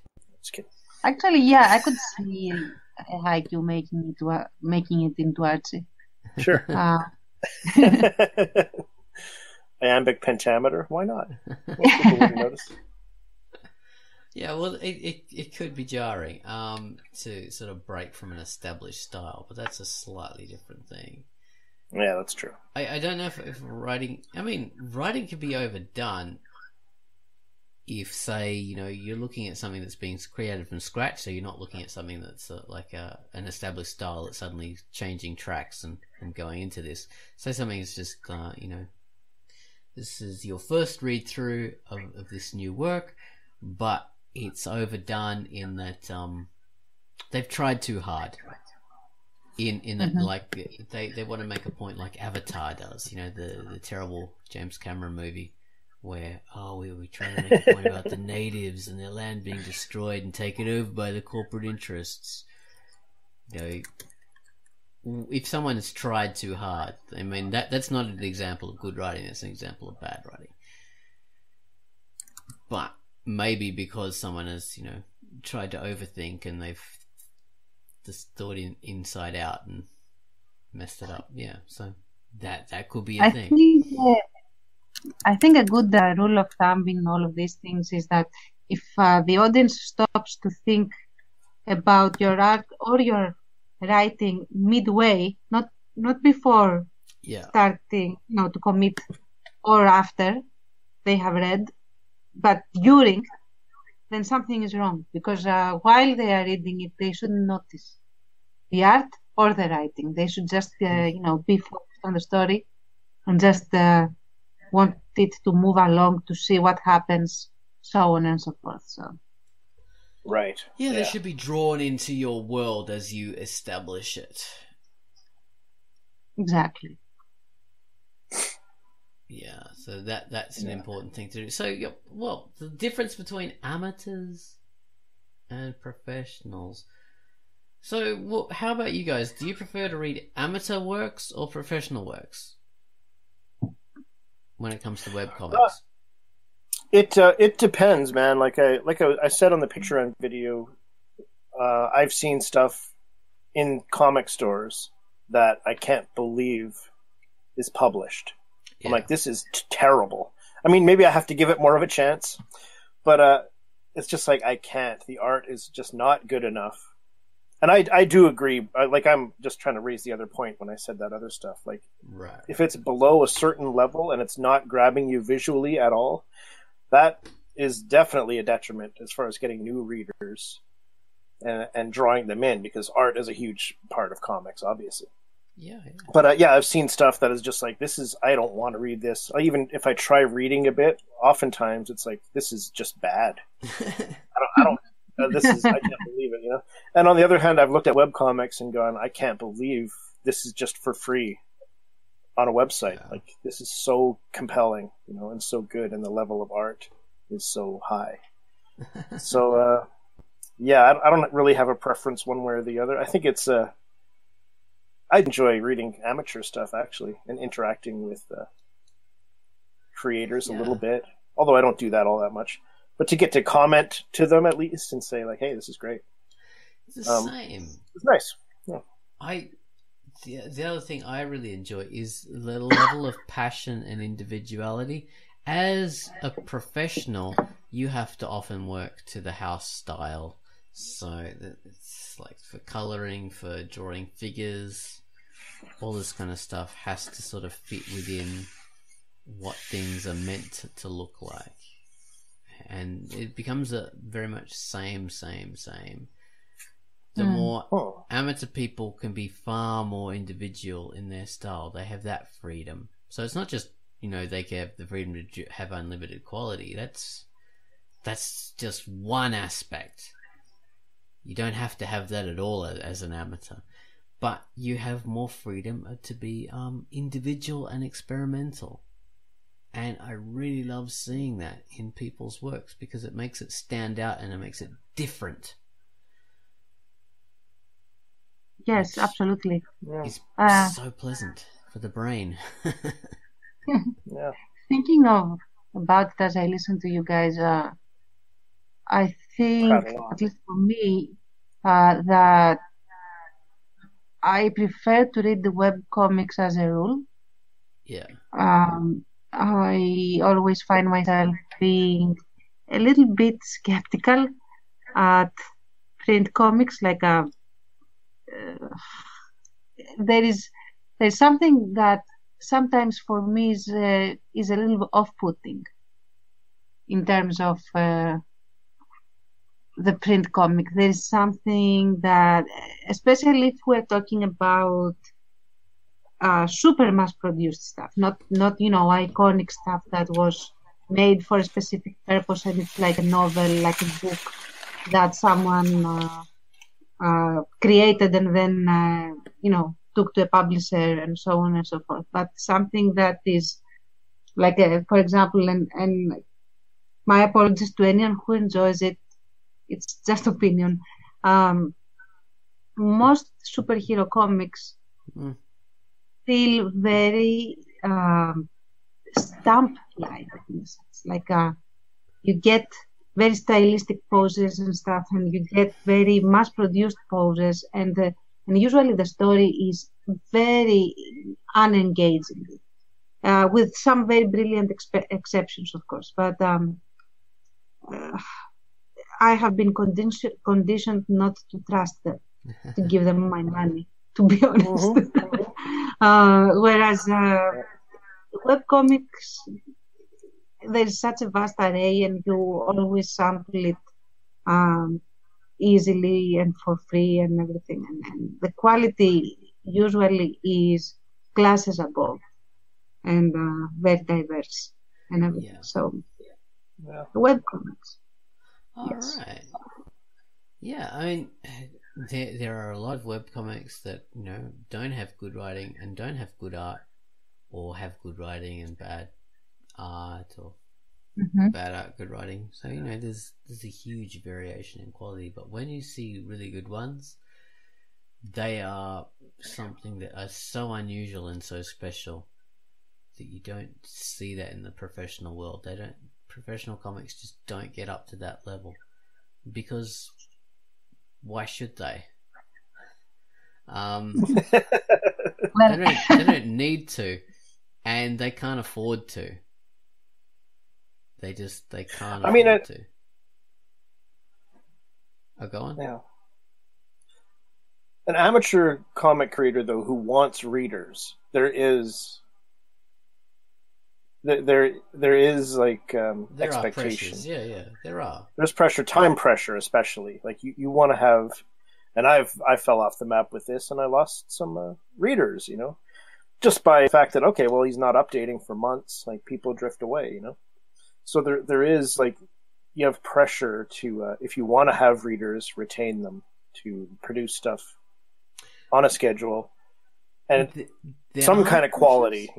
kidding. Actually, yeah, I could see a haiku making it into Archie. Sure. Iambic pentameter, why not? Most people wouldn't notice. Yeah, well, it could be jarring to sort of break from an established style, but that's a slightly different thing. Yeah, that's true. I don't know if writing... I mean, writing can be overdone if, say, you're looking at something that's being created from scratch, so you're not looking at something that's like an established style that's suddenly changing tracks and going into this. Say something is just, this is your first read-through of this new work, but it's overdone in that they've tried too hard. In that, like they want to make a point like Avatar does, the terrible James Cameron movie where we're trying to make a point about the natives and their land being destroyed and taken over by the corporate interests. If someone has tried too hard, I mean that's not an example of good writing. That's an example of bad writing. But maybe because someone has tried to overthink and they've just thought inside out and messed it up. Yeah, so that could be a thing. I think a good rule of thumb in all of these things is that if the audience stops to think about your art or your writing midway, not before starting, to commit, or after they have read, but during, then something is wrong, because while they are reading it, they shouldn't notice the art or the writing. They should just, be focused on the story and just want it to move along to see what happens, so on and so forth. So, right. Yeah, they should be drawn into your world as you establish it. Exactly. Yeah, so that's an important thing to do. So, the difference between amateurs and professionals. So, how about you guys? Do you prefer to read amateur works or professional works when it comes to webcomics? It depends, man. Like I said on the picture and video, I've seen stuff in comic stores that I can't believe is published. Yeah. I'm like, this is terrible. I mean, maybe I have to give it more of a chance, but it's just like I can't. The art is just not good enough. And I do agree. I'm just trying to raise the other point when I said that other stuff. Like, right. If it's below a certain level and it's not grabbing you visually at all, that is definitely a detriment as far as getting new readers and drawing them in, because art is a huge part of comics, obviously. Yeah, But yeah, I've seen stuff that is just like, this is, I don't want to read this. Even if I try reading a bit, oftentimes it's like, this is just bad. yeah. I don't, this is, I can't believe it, you know? And on the other hand, I've looked at webcomics and gone, I can't believe this is just for free on a website. Yeah. Like, this is so compelling, you know, and so good, and the level of art is so high. So, yeah, I don't really have a preference one way or the other. I think it's, I enjoy reading amateur stuff, actually, and interacting with creators a little bit, although I don't do that all that much. But to get to comment to them at least and say, like, hey, this is great. It's the same. It's nice. Yeah. The other thing I really enjoy is the level of passion and individuality. As a professional, you have to often work to the house style. So it's like for coloring, for drawing figures, all this kind of stuff has to sort of fit within what things are meant to look like. And it becomes a very much same. The more amateur people can be far more individual in their style. They have that freedom. So it's not just, they can have the freedom to have unlimited quality. That's just one aspect. You don't have to have that at all as an amateur. But you have more freedom to be individual and experimental. And I really love seeing that in people's works because it makes it stand out and it makes it different. Yes, absolutely. It's so pleasant for the brain. Yeah. Thinking about it as I listen to you guys, I think, at least for me, that I prefer to read the web comics as a rule. Yeah. I always find myself being a little bit skeptical at print comics. Like there's something that sometimes for me is a little off-putting in terms of the print comic. There is something that, especially if we're talking about super mass-produced stuff, not iconic stuff that was made for a specific purpose, and it's like a novel, like a book that someone created and then took to a publisher and so on and so forth. But something that is like, for example, and my apologies to anyone who enjoys it. It's just opinion. Most superhero comics feel very stamp-like in a sense. Like you get very stylistic poses and stuff, and you get very mass-produced poses, and usually the story is very unengaging, with some very brilliant exceptions, of course. But I have been conditioned not to trust them, to give them my money, to be honest. Whereas webcomics, there's such a vast array, and you always sample it easily and for free and everything. And the quality usually is classes above and very diverse and everything. Yeah. So, webcomics. All right. Yeah, I mean, there are a lot of webcomics that don't have good writing and don't have good art, or have good writing and bad art, or bad art, good writing. So there's a huge variation in quality. But when you see really good ones, they are something that are so unusual and so special that you don't see that in the professional world. Professional comics just don't get up to that level, because why should they? They don't need to, and they can't afford to. They can't afford to. Oh, go on. Yeah. An amateur comic creator, though, who wants readers, there is like there expectations. Are pressures. Yeah, there are. There's pressure, time pressure especially. Like you want to have And I fell off the map with this, and I lost some readers, just by the fact that, okay, well, he's not updating for months. Like, people drift away, So there is, like, you have pressure to, if you want to have readers, retain them, to produce stuff on a schedule and some kind of quality,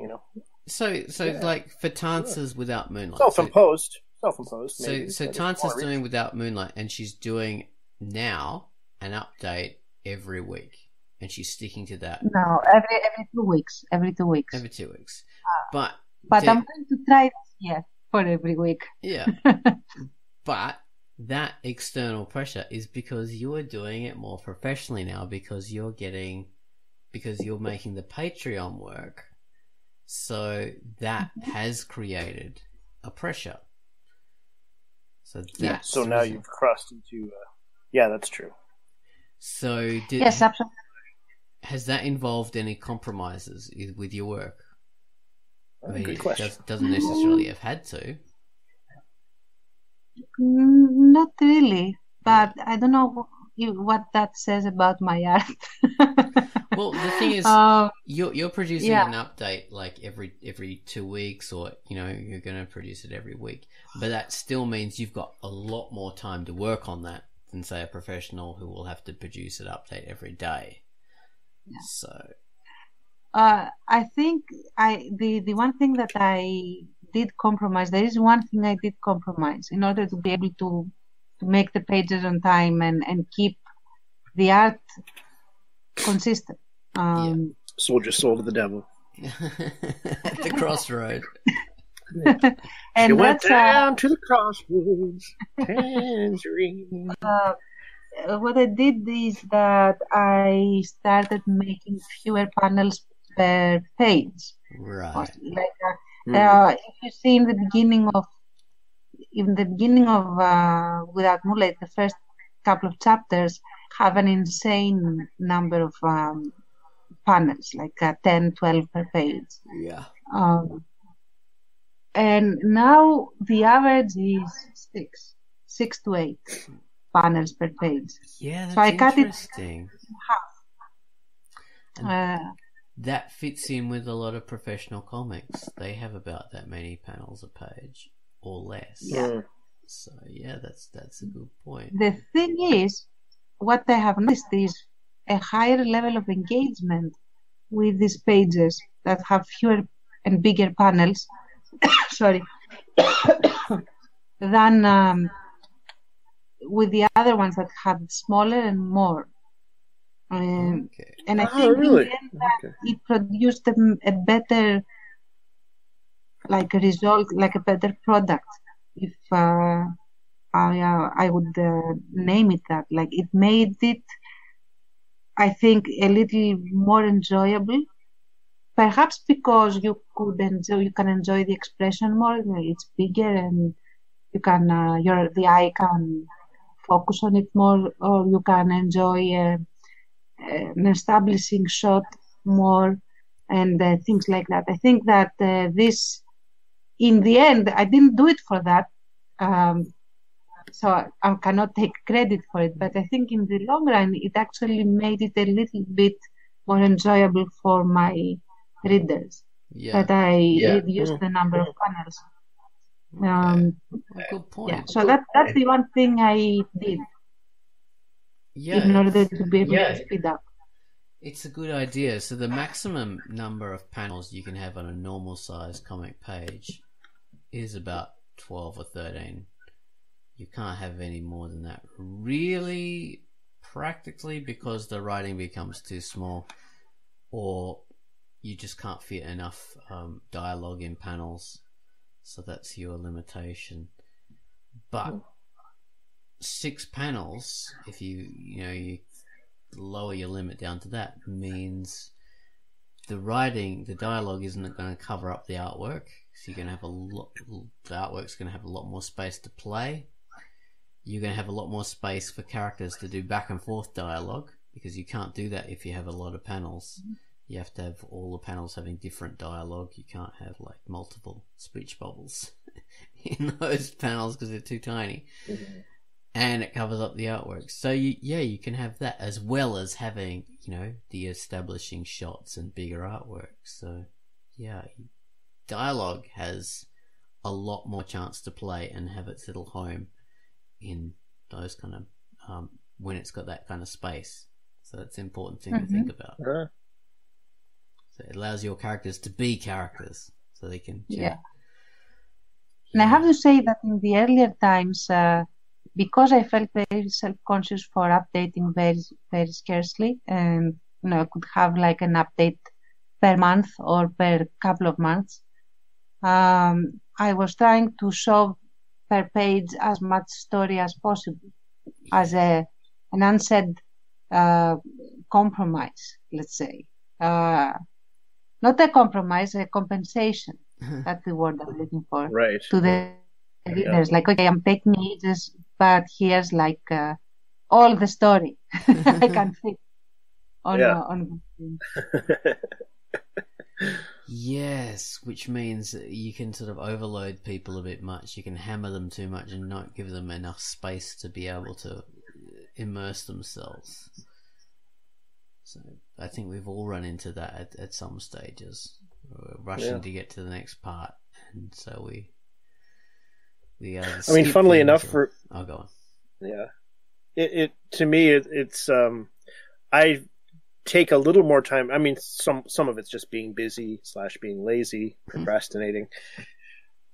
So like for Tansa's Without Moonlight. Self-imposed. So Tansa's doing Without Moonlight, and she's doing now an update every week, and she's sticking to that. No, every 2 weeks. Every 2 weeks. Every 2 weeks. But I'm going to try this for every week. Yeah. But that external pressure is because you're doing it more professionally now, because you're making the Patreon work. So that has created a pressure. So now you've crossed into that's true. So yes, absolutely. Has that involved any compromises with your work? I mean, good question. It doesn't necessarily have had to. Not really, but I don't know what that says about my art. Well, the thing is, you're producing an update like every 2 weeks, or you're going to produce it every week. But that still means you've got a lot more time to work on that than, say, a professional who will have to produce an update every day. Yeah. So, I think the one thing that I did compromise. There is one thing I did compromise in order to be able to make the pages on time and keep the art consistent. Soldier soul to the devil. At the crossroad. And she went down to the crossroads. Tangerine. What I did is that I started making fewer panels per page. Right. If you see in the beginning of Without Moonlight, the first couple of chapters have an insane number of panels, like 10, 12 per page. Yeah. And now the average is 6 to 8 panels per page. Yeah, that's so I cut interesting. it in half. That fits in with a lot of professional comics. They have about that many panels a page or less. Yeah. So yeah, that's a good point. The thing is, what I have noticed is a higher level of engagement with these pages that have fewer and bigger panels. Sorry. than with the other ones that had smaller and more. Okay. And I think really? in the end that it produced a better result, like a better product. If I would name it that, like it made it, I think, a little more enjoyable. Perhaps because you can enjoy the expression more. It's bigger and you can the eye can focus on it more, or you can enjoy an establishing shot more and things like that. I think that this, in the end, I didn't do it for that, so I cannot take credit for it. But I think in the long run, it actually made it a little bit more enjoyable for my readers. That I reduced the number of panels. Good point. Yeah, so that's the one thing I did in order to be able to speed up. It's a good idea. So the maximum number of panels you can have on a normal size comic page is about 12 or 13. You can't have any more than that, really, practically, because the writing becomes too small, or you just can't fit enough dialogue in panels. So that's your limitation. But 6 panels, if you lower your limit down to that, means the dialogue isn't going to cover up the artwork. So you're going to have the artwork's going to have a lot more space to play. You're going to have a lot more space for characters to do back and forth dialogue, because you can't do that if you have a lot of panels. You have to have all the panels having different dialogue. You can't have like multiple speech bubbles in those panels because they're too tiny. and it covers up the artwork. So you can have that as well as having, the establishing shots and bigger artwork. So yeah, dialogue has a lot more chance to play and have its little home in those kind of when it's got that kind of space. So that's an important thing to think about. Uh-huh. So it allows your characters to be characters, so they can chat. Yeah. And I have to say that in the earlier times, because I felt very self-conscious for updating very, very scarcely, and I could have like an update per month or per couple of months, I was trying to show per page as much story as possible, as an unsaid compromise, let's say. Not a compromise, a compensation. That's the word I'm looking for. Right. To the readers, like, okay, I'm taking ages, but here's like all the story I can fit on. Yes, which means you can sort of overload people a bit much. You can hammer them too much and not give them enough space to be able to immerse themselves. So I think we've all run into that at some stages. We're rushing to get to the next part, and so we I mean, funnily enough, I'll go on. Yeah, it to me it's I take a little more time. I mean, some of it's just being busy / being lazy, procrastinating,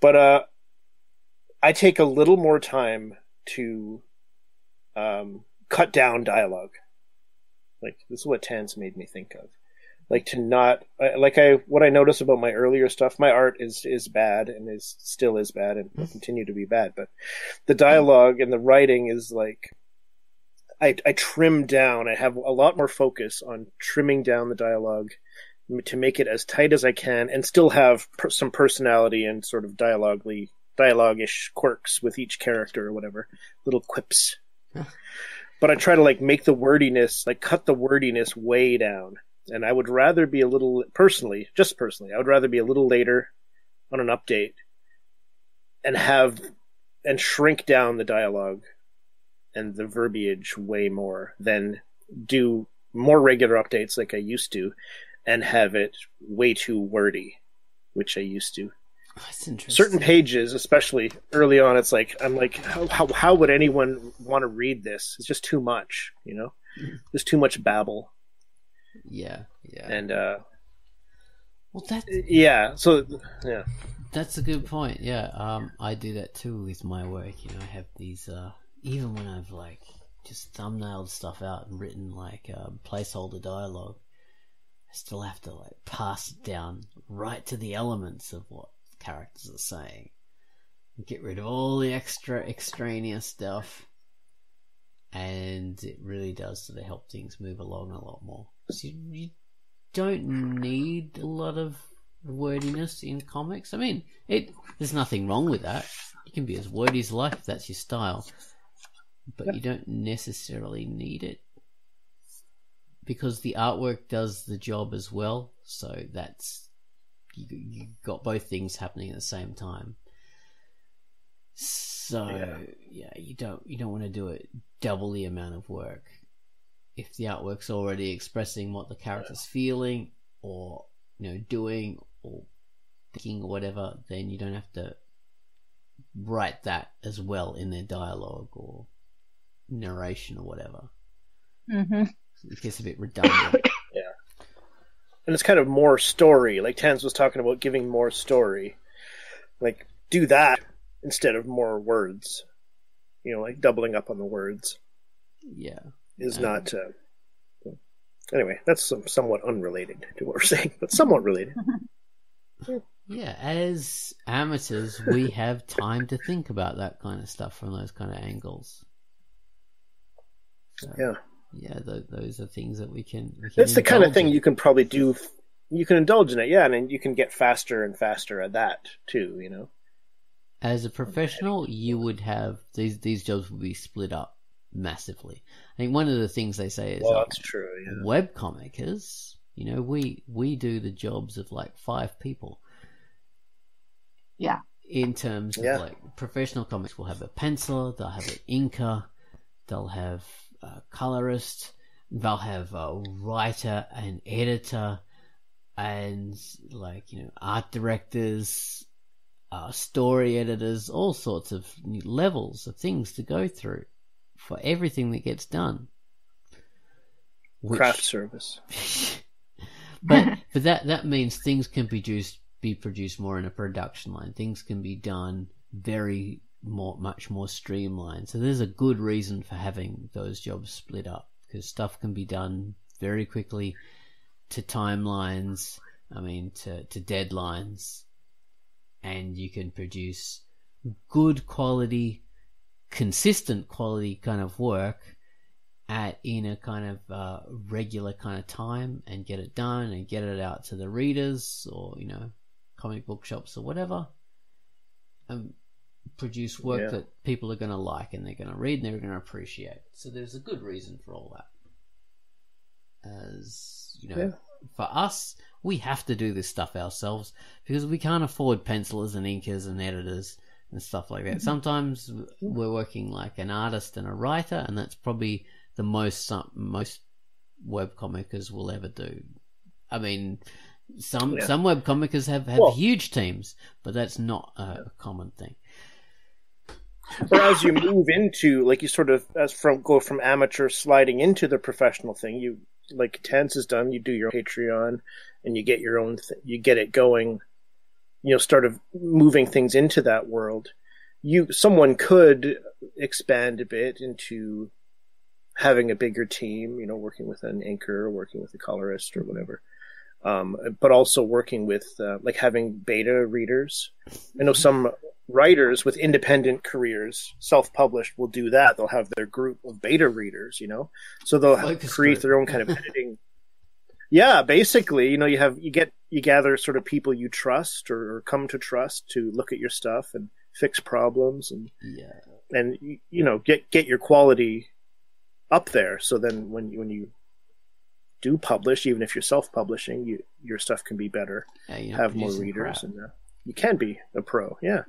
but I take a little more time to cut down dialogue. Like, this is what Tans made me think of. Like, to not, what I notice about my earlier stuff, my art is bad and still is bad and will continue to be bad, but the dialogue and the writing is like, I trim down. I have a lot more focus on trimming down the dialogue to make it as tight as I can and still have some personality and sort of dialogue-ish quirks with each character or whatever, little quips. But I try to make the wordiness, cut the wordiness way down. And I would rather be I would rather be a little later on an update and shrink down the dialogue and the verbiage way more than do more regular updates like I used to and have it way too wordy, which I used to. That's interesting. Certain pages, especially early on, it's I'm like, how would anyone want to read this? It's just too much, There's too much babble. Yeah. And that's a good point. Yeah, I do that too with my work. I have these even when I've just thumbnailed stuff out and written placeholder dialogue, I still have to pass it down right to the elements of what characters are saying, get rid of all the extraneous stuff, and it really does sort of help things move along a lot more. So you don't need a lot of wordiness in comics. I mean, there's nothing wrong with that. You can be as wordy as life if that's your style, but you don't necessarily need it, because the artwork does the job as well. So that's you got both things happening at the same time. So you don't want to do it double the amount of work. If the artwork's already expressing what the character's feeling or doing or thinking or whatever, then you don't have to write that as well in their dialogue or narration or whatever. Mm-hmm. It gets a bit redundant. Yeah. And it's kind of more story. Like Tans was talking about giving more story. Do that instead of more words. Doubling up on the words. Yeah. Is not... Anyway, that's somewhat unrelated to what we're saying, but somewhat related. Yeah, as amateurs, we have time to think about that kind of stuff from those kind of angles. So, yeah, those are things that we can That's the kind of thing you can probably do. You can indulge in it, and then you can get faster and faster at that too. As a professional, you would have these jobs would be split up massively. I think one of the things they say is, that's true. Yeah. Webcomickers, we do the jobs of 5 people. Yeah. in terms of like professional comics, will have a penciler, they'll have an inker, they'll have a colorist, they'll have a writer, an editor, and like, you know, art directors, story editors, all sorts of levels of things to go through for everything that gets done. Craft service. but that means things can be produced more in a production line. Things can be done much more streamlined. So there's a good reason for having those jobs split up, because stuff can be done very quickly to timelines, to deadlines, and you can produce good quality, consistent quality kind of work in a kind of regular kind of time, and get it done and get it out to the readers, or, you know, comic book shops or whatever, and produce work that people are going to like and they're going to read and they're going to appreciate. So there's a good reason for all that. As you know, for us, we have to do this stuff ourselves because we can't afford pencilers and inkers and editors and stuff like that. Sometimes we're working like an artist and a writer, and that's probably the most webcomickers will ever do. I mean, some webcomickers have huge teams, but that's not a common thing. Or as you move into, like, you sort of go from amateur sliding into the professional thing, you, like Tans has done, you do your Patreon and you get your own you get it going, you know, start of moving things into that world. Someone could expand a bit into having a bigger team, you know, working with an inker, working with a colorist or whatever. But also working with, like, having beta readers. I know some writers with independent careers, self-published, will do that. They'll have their group of beta readers, you know, so they'll create their own kind of editing. Yeah, basically, you know, you gather sort of people you trust or come to trust to look at your stuff and fix problems and you know, get your quality up there. So then when you do publish, even if you're self-publishing, your stuff can be better, have more readers, and you can be a pro. Yeah.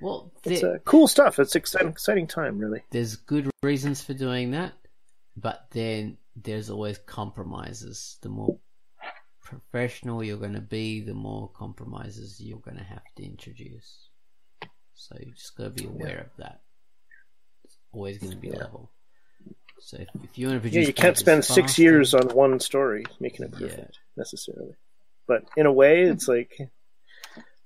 Well, it's cool stuff. It's exciting time, really. There's good reasons for doing that, but then there's always compromises. The more professional you're going to be, the more compromises you're going to have to introduce. So you just got to be aware of that. It's always going to be level. So if you want to produce, you can't spend 6 years on one story making it perfect necessarily. But in a way, it's like,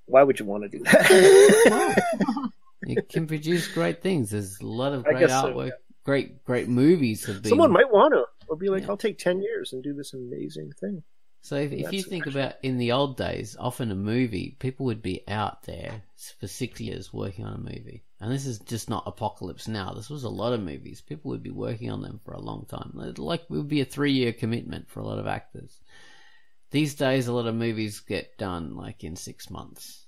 why would you want to do that? You can produce great things. There's a lot of great artwork, great movies have been. Someone might want to, or be like, I'll take 10 years and do this amazing thing. So if you think about in the old days, often a movie, people would be out there for 6 years working on a movie. And this is just not Apocalypse Now. This was a lot of movies. People would be working on them for a long time. Like, it would be a 3-year commitment for a lot of actors. These days, a lot of movies get done like in 6 months.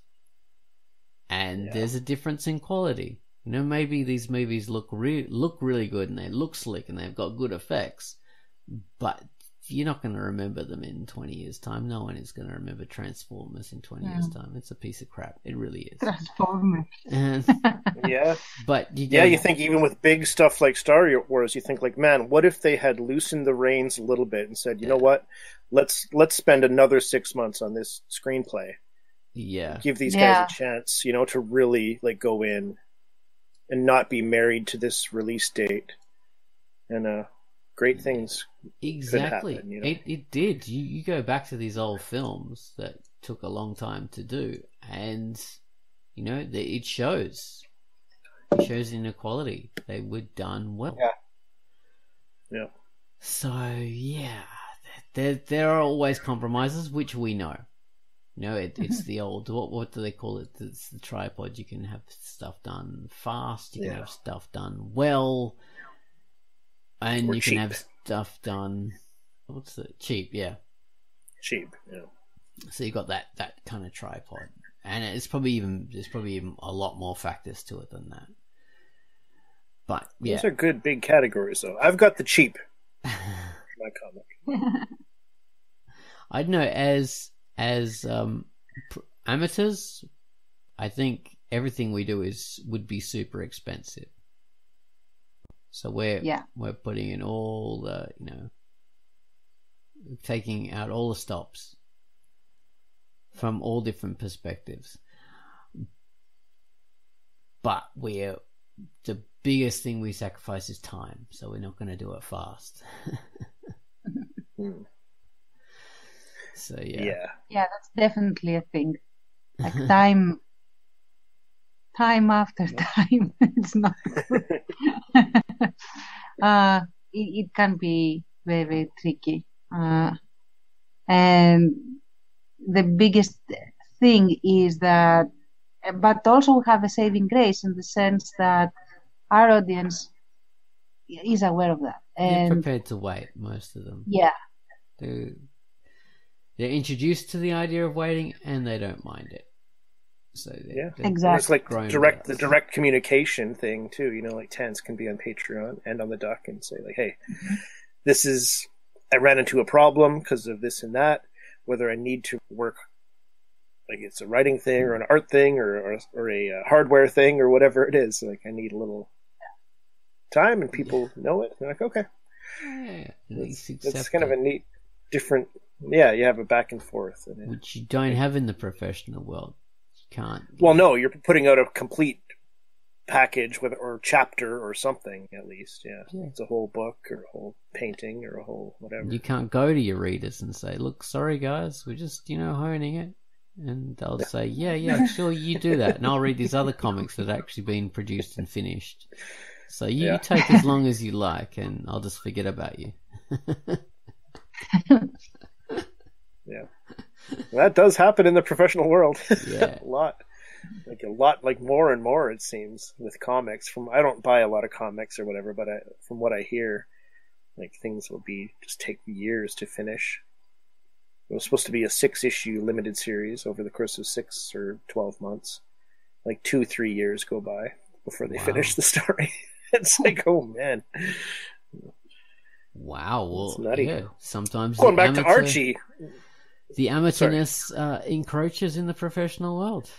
And there's a difference in quality. You know, maybe these movies look really good and they look slick and they've got good effects, but you're not going to remember them in 20 years' time. No one is going to remember Transformers in 20 years' time. It's a piece of crap. It really is. Transformers. And, but you think even with big stuff like Star Wars, you think like, man, what if they had loosened the reins a little bit and said, you know what, let's spend another 6 months on this screenplay. Give these guys a chance, you know, to really like go in and not be married to this release date. And great things could happen, you know? It did. You go back to these old films that took a long time to do, and you know it shows. It shows inequality. They were done well. Yeah. So there are always compromises, which we know. You know, it's the old, what do they call it? It's the tripod. You can have stuff done fast. You can have stuff done well. And you can have stuff done. What's it? Cheap, cheap. Yeah. So you got that kind of tripod, and there's probably even a lot more factors to it than that. But those are good big categories, though. I've got the cheap. My comic. I don't know, as amateurs, I think everything we do would be super expensive. So we're putting in all the, taking out all the stops from all different perspectives. But the biggest thing we sacrifice is time, so we're not going to do it fast. So yeah, that's definitely a thing. Like time after time, it's not good. It can be very, very tricky. And the biggest thing is that, but also we have a saving grace in the sense that our audience is aware of that. And they're prepared to wait, most of them. Yeah. They're introduced to the idea of waiting and they don't mind it. So exactly. It's like the direct communication thing too. Like Tans can be on Patreon and on the Duck and say like, "Hey, I ran into a problem because of this and that. Whether I need to work, like it's a writing thing or an art thing or a hardware thing or whatever it is. Like I need a little time, and people know it. They're like, okay, it's kind of a neat, different. Yeah, you have a back and forth, which you don't have in the professional world. Can't. Well, no, you're putting out a complete package or chapter or something at least. Yeah, it's a whole book or a whole painting or a whole whatever. You can't go to your readers and say, "Look, sorry guys, we're just honing it," and they'll say, "Yeah, sure, you do that," and I'll read these other comics that have actually been produced and finished. So you take as long as you like, and I'll just forget about you. Yeah. That does happen in the professional world. Yeah. a lot, like more and more it seems with comics. I don't buy a lot of comics or whatever, but from what I hear, like things will just take years to finish. It was supposed to be a 6-issue limited series over the course of 6 or 12 months. Like 2-3 years go by before they finish the story. It's like, oh man. Wow. Well, it's nutty. Yeah. Sometimes going back to Archie. The amateurness encroaches in the professional world.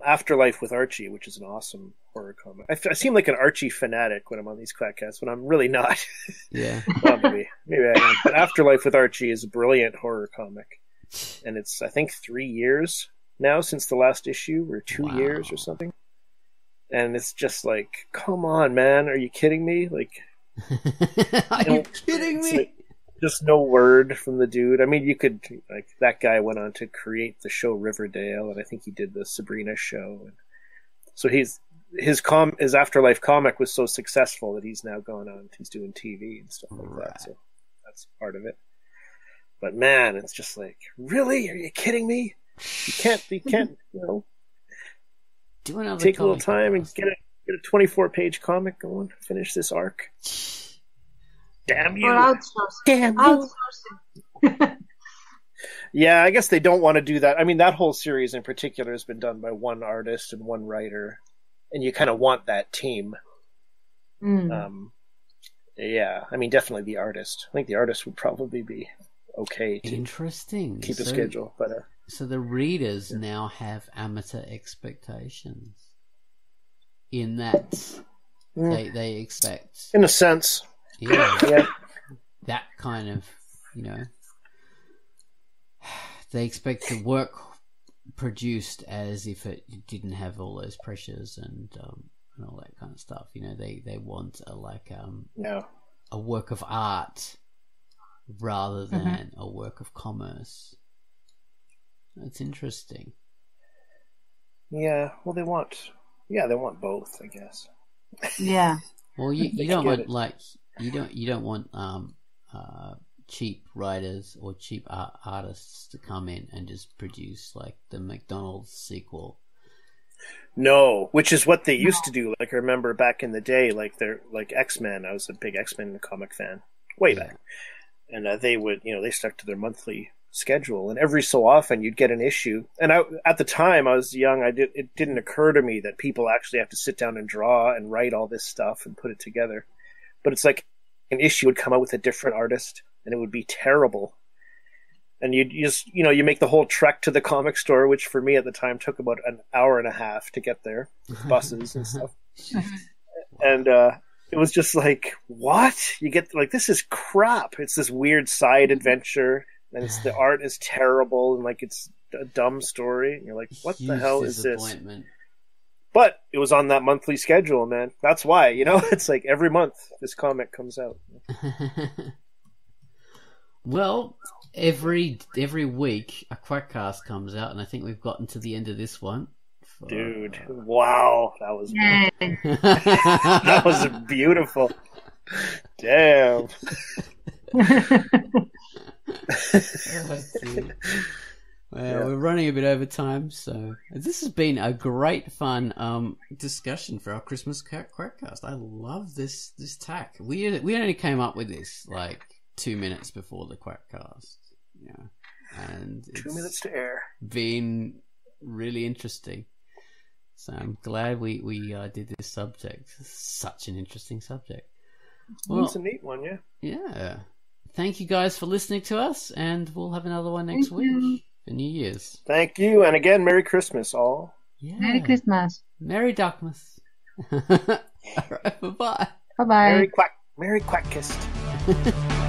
Afterlife with Archie, which is an awesome horror comic. I seem like an Archie fanatic when I'm on these QUACKCASTs, when I'm really not. Yeah. Well, maybe I am. But Afterlife with Archie is a brilliant horror comic. And it's, I think, 3 years now since the last issue, or 2 years or something. And it's just like, come on, man, are you kidding me? Like, are you kidding me? Like, just no word from the dude. I mean, you could, like, that guy went on to create the show Riverdale, and I think he did the Sabrina show. And so his Afterlife comic was so successful that he's now gone on, he's doing TV and stuff like that. So that's part of it. But man, it's just like, really? Are you kidding me? You can't, do another take a little time and get a 24-page comic going, finish this arc. Damn you. Or outsourcing. Damn you. Outsourcing. Yeah, I guess they don't want to do that. I mean, that whole series in particular has been done by one artist and one writer, and you kind of want that team. Yeah, I mean, definitely the artist. I think the artist would probably be okay to Interesting. keep a schedule. But so the readers now have amateur expectations in that they expect... In a sense. Yeah. That kind of, they expect the work produced as if it didn't have all those pressures and all that kind of stuff. They want a work of art rather than a work of commerce. That's interesting. Yeah, well, they want both, I guess. Yeah. Well, you don't want you don't want cheap writers or cheap artists to come in and just produce like the McDonald's sequel. No, which is what they used to do. Like I remember back in the day, like they're like X-Men. I was a big X-Men comic fan way back, and they would, they stuck to their monthly schedule, and every so often you'd get an issue. And at the time I was young, it didn't occur to me that people actually have to sit down and draw and write all this stuff and put it together. But it's like an issue would come out with a different artist, and it would be terrible. And you just, you make the whole trek to the comic store, which for me at the time took about an hour and a half to get there, with buses and stuff. And it was just like, what? You get like, this is crap. It's this weird side adventure, and the art is terrible, and like it's a dumb story. And you're like, what the hell is this? But it was on that monthly schedule, man. That's why, it's like every month this comic comes out. Well, every week a QUACKCAST comes out, and I think we've gotten to the end of this one. Dude, wow, that was that was beautiful. Damn. Well, we're running a bit over time, so this has been a great fun discussion for our Christmas QUACKCAST. I love this tack. We only came up with this like 2 minutes before the QUACKCAST, and 2 minutes to air. Been really interesting. So I'm glad we did this subject. It's such an interesting subject. Well, it's a neat one, yeah. Yeah. Thank you guys for listening to us, and we'll have another one next week for New Year's. Thank you, and again, Merry Christmas, all. Yeah. Merry Christmas. Merry Duckmas. All right, bye-bye. Bye-bye. Merry QUACKCAST.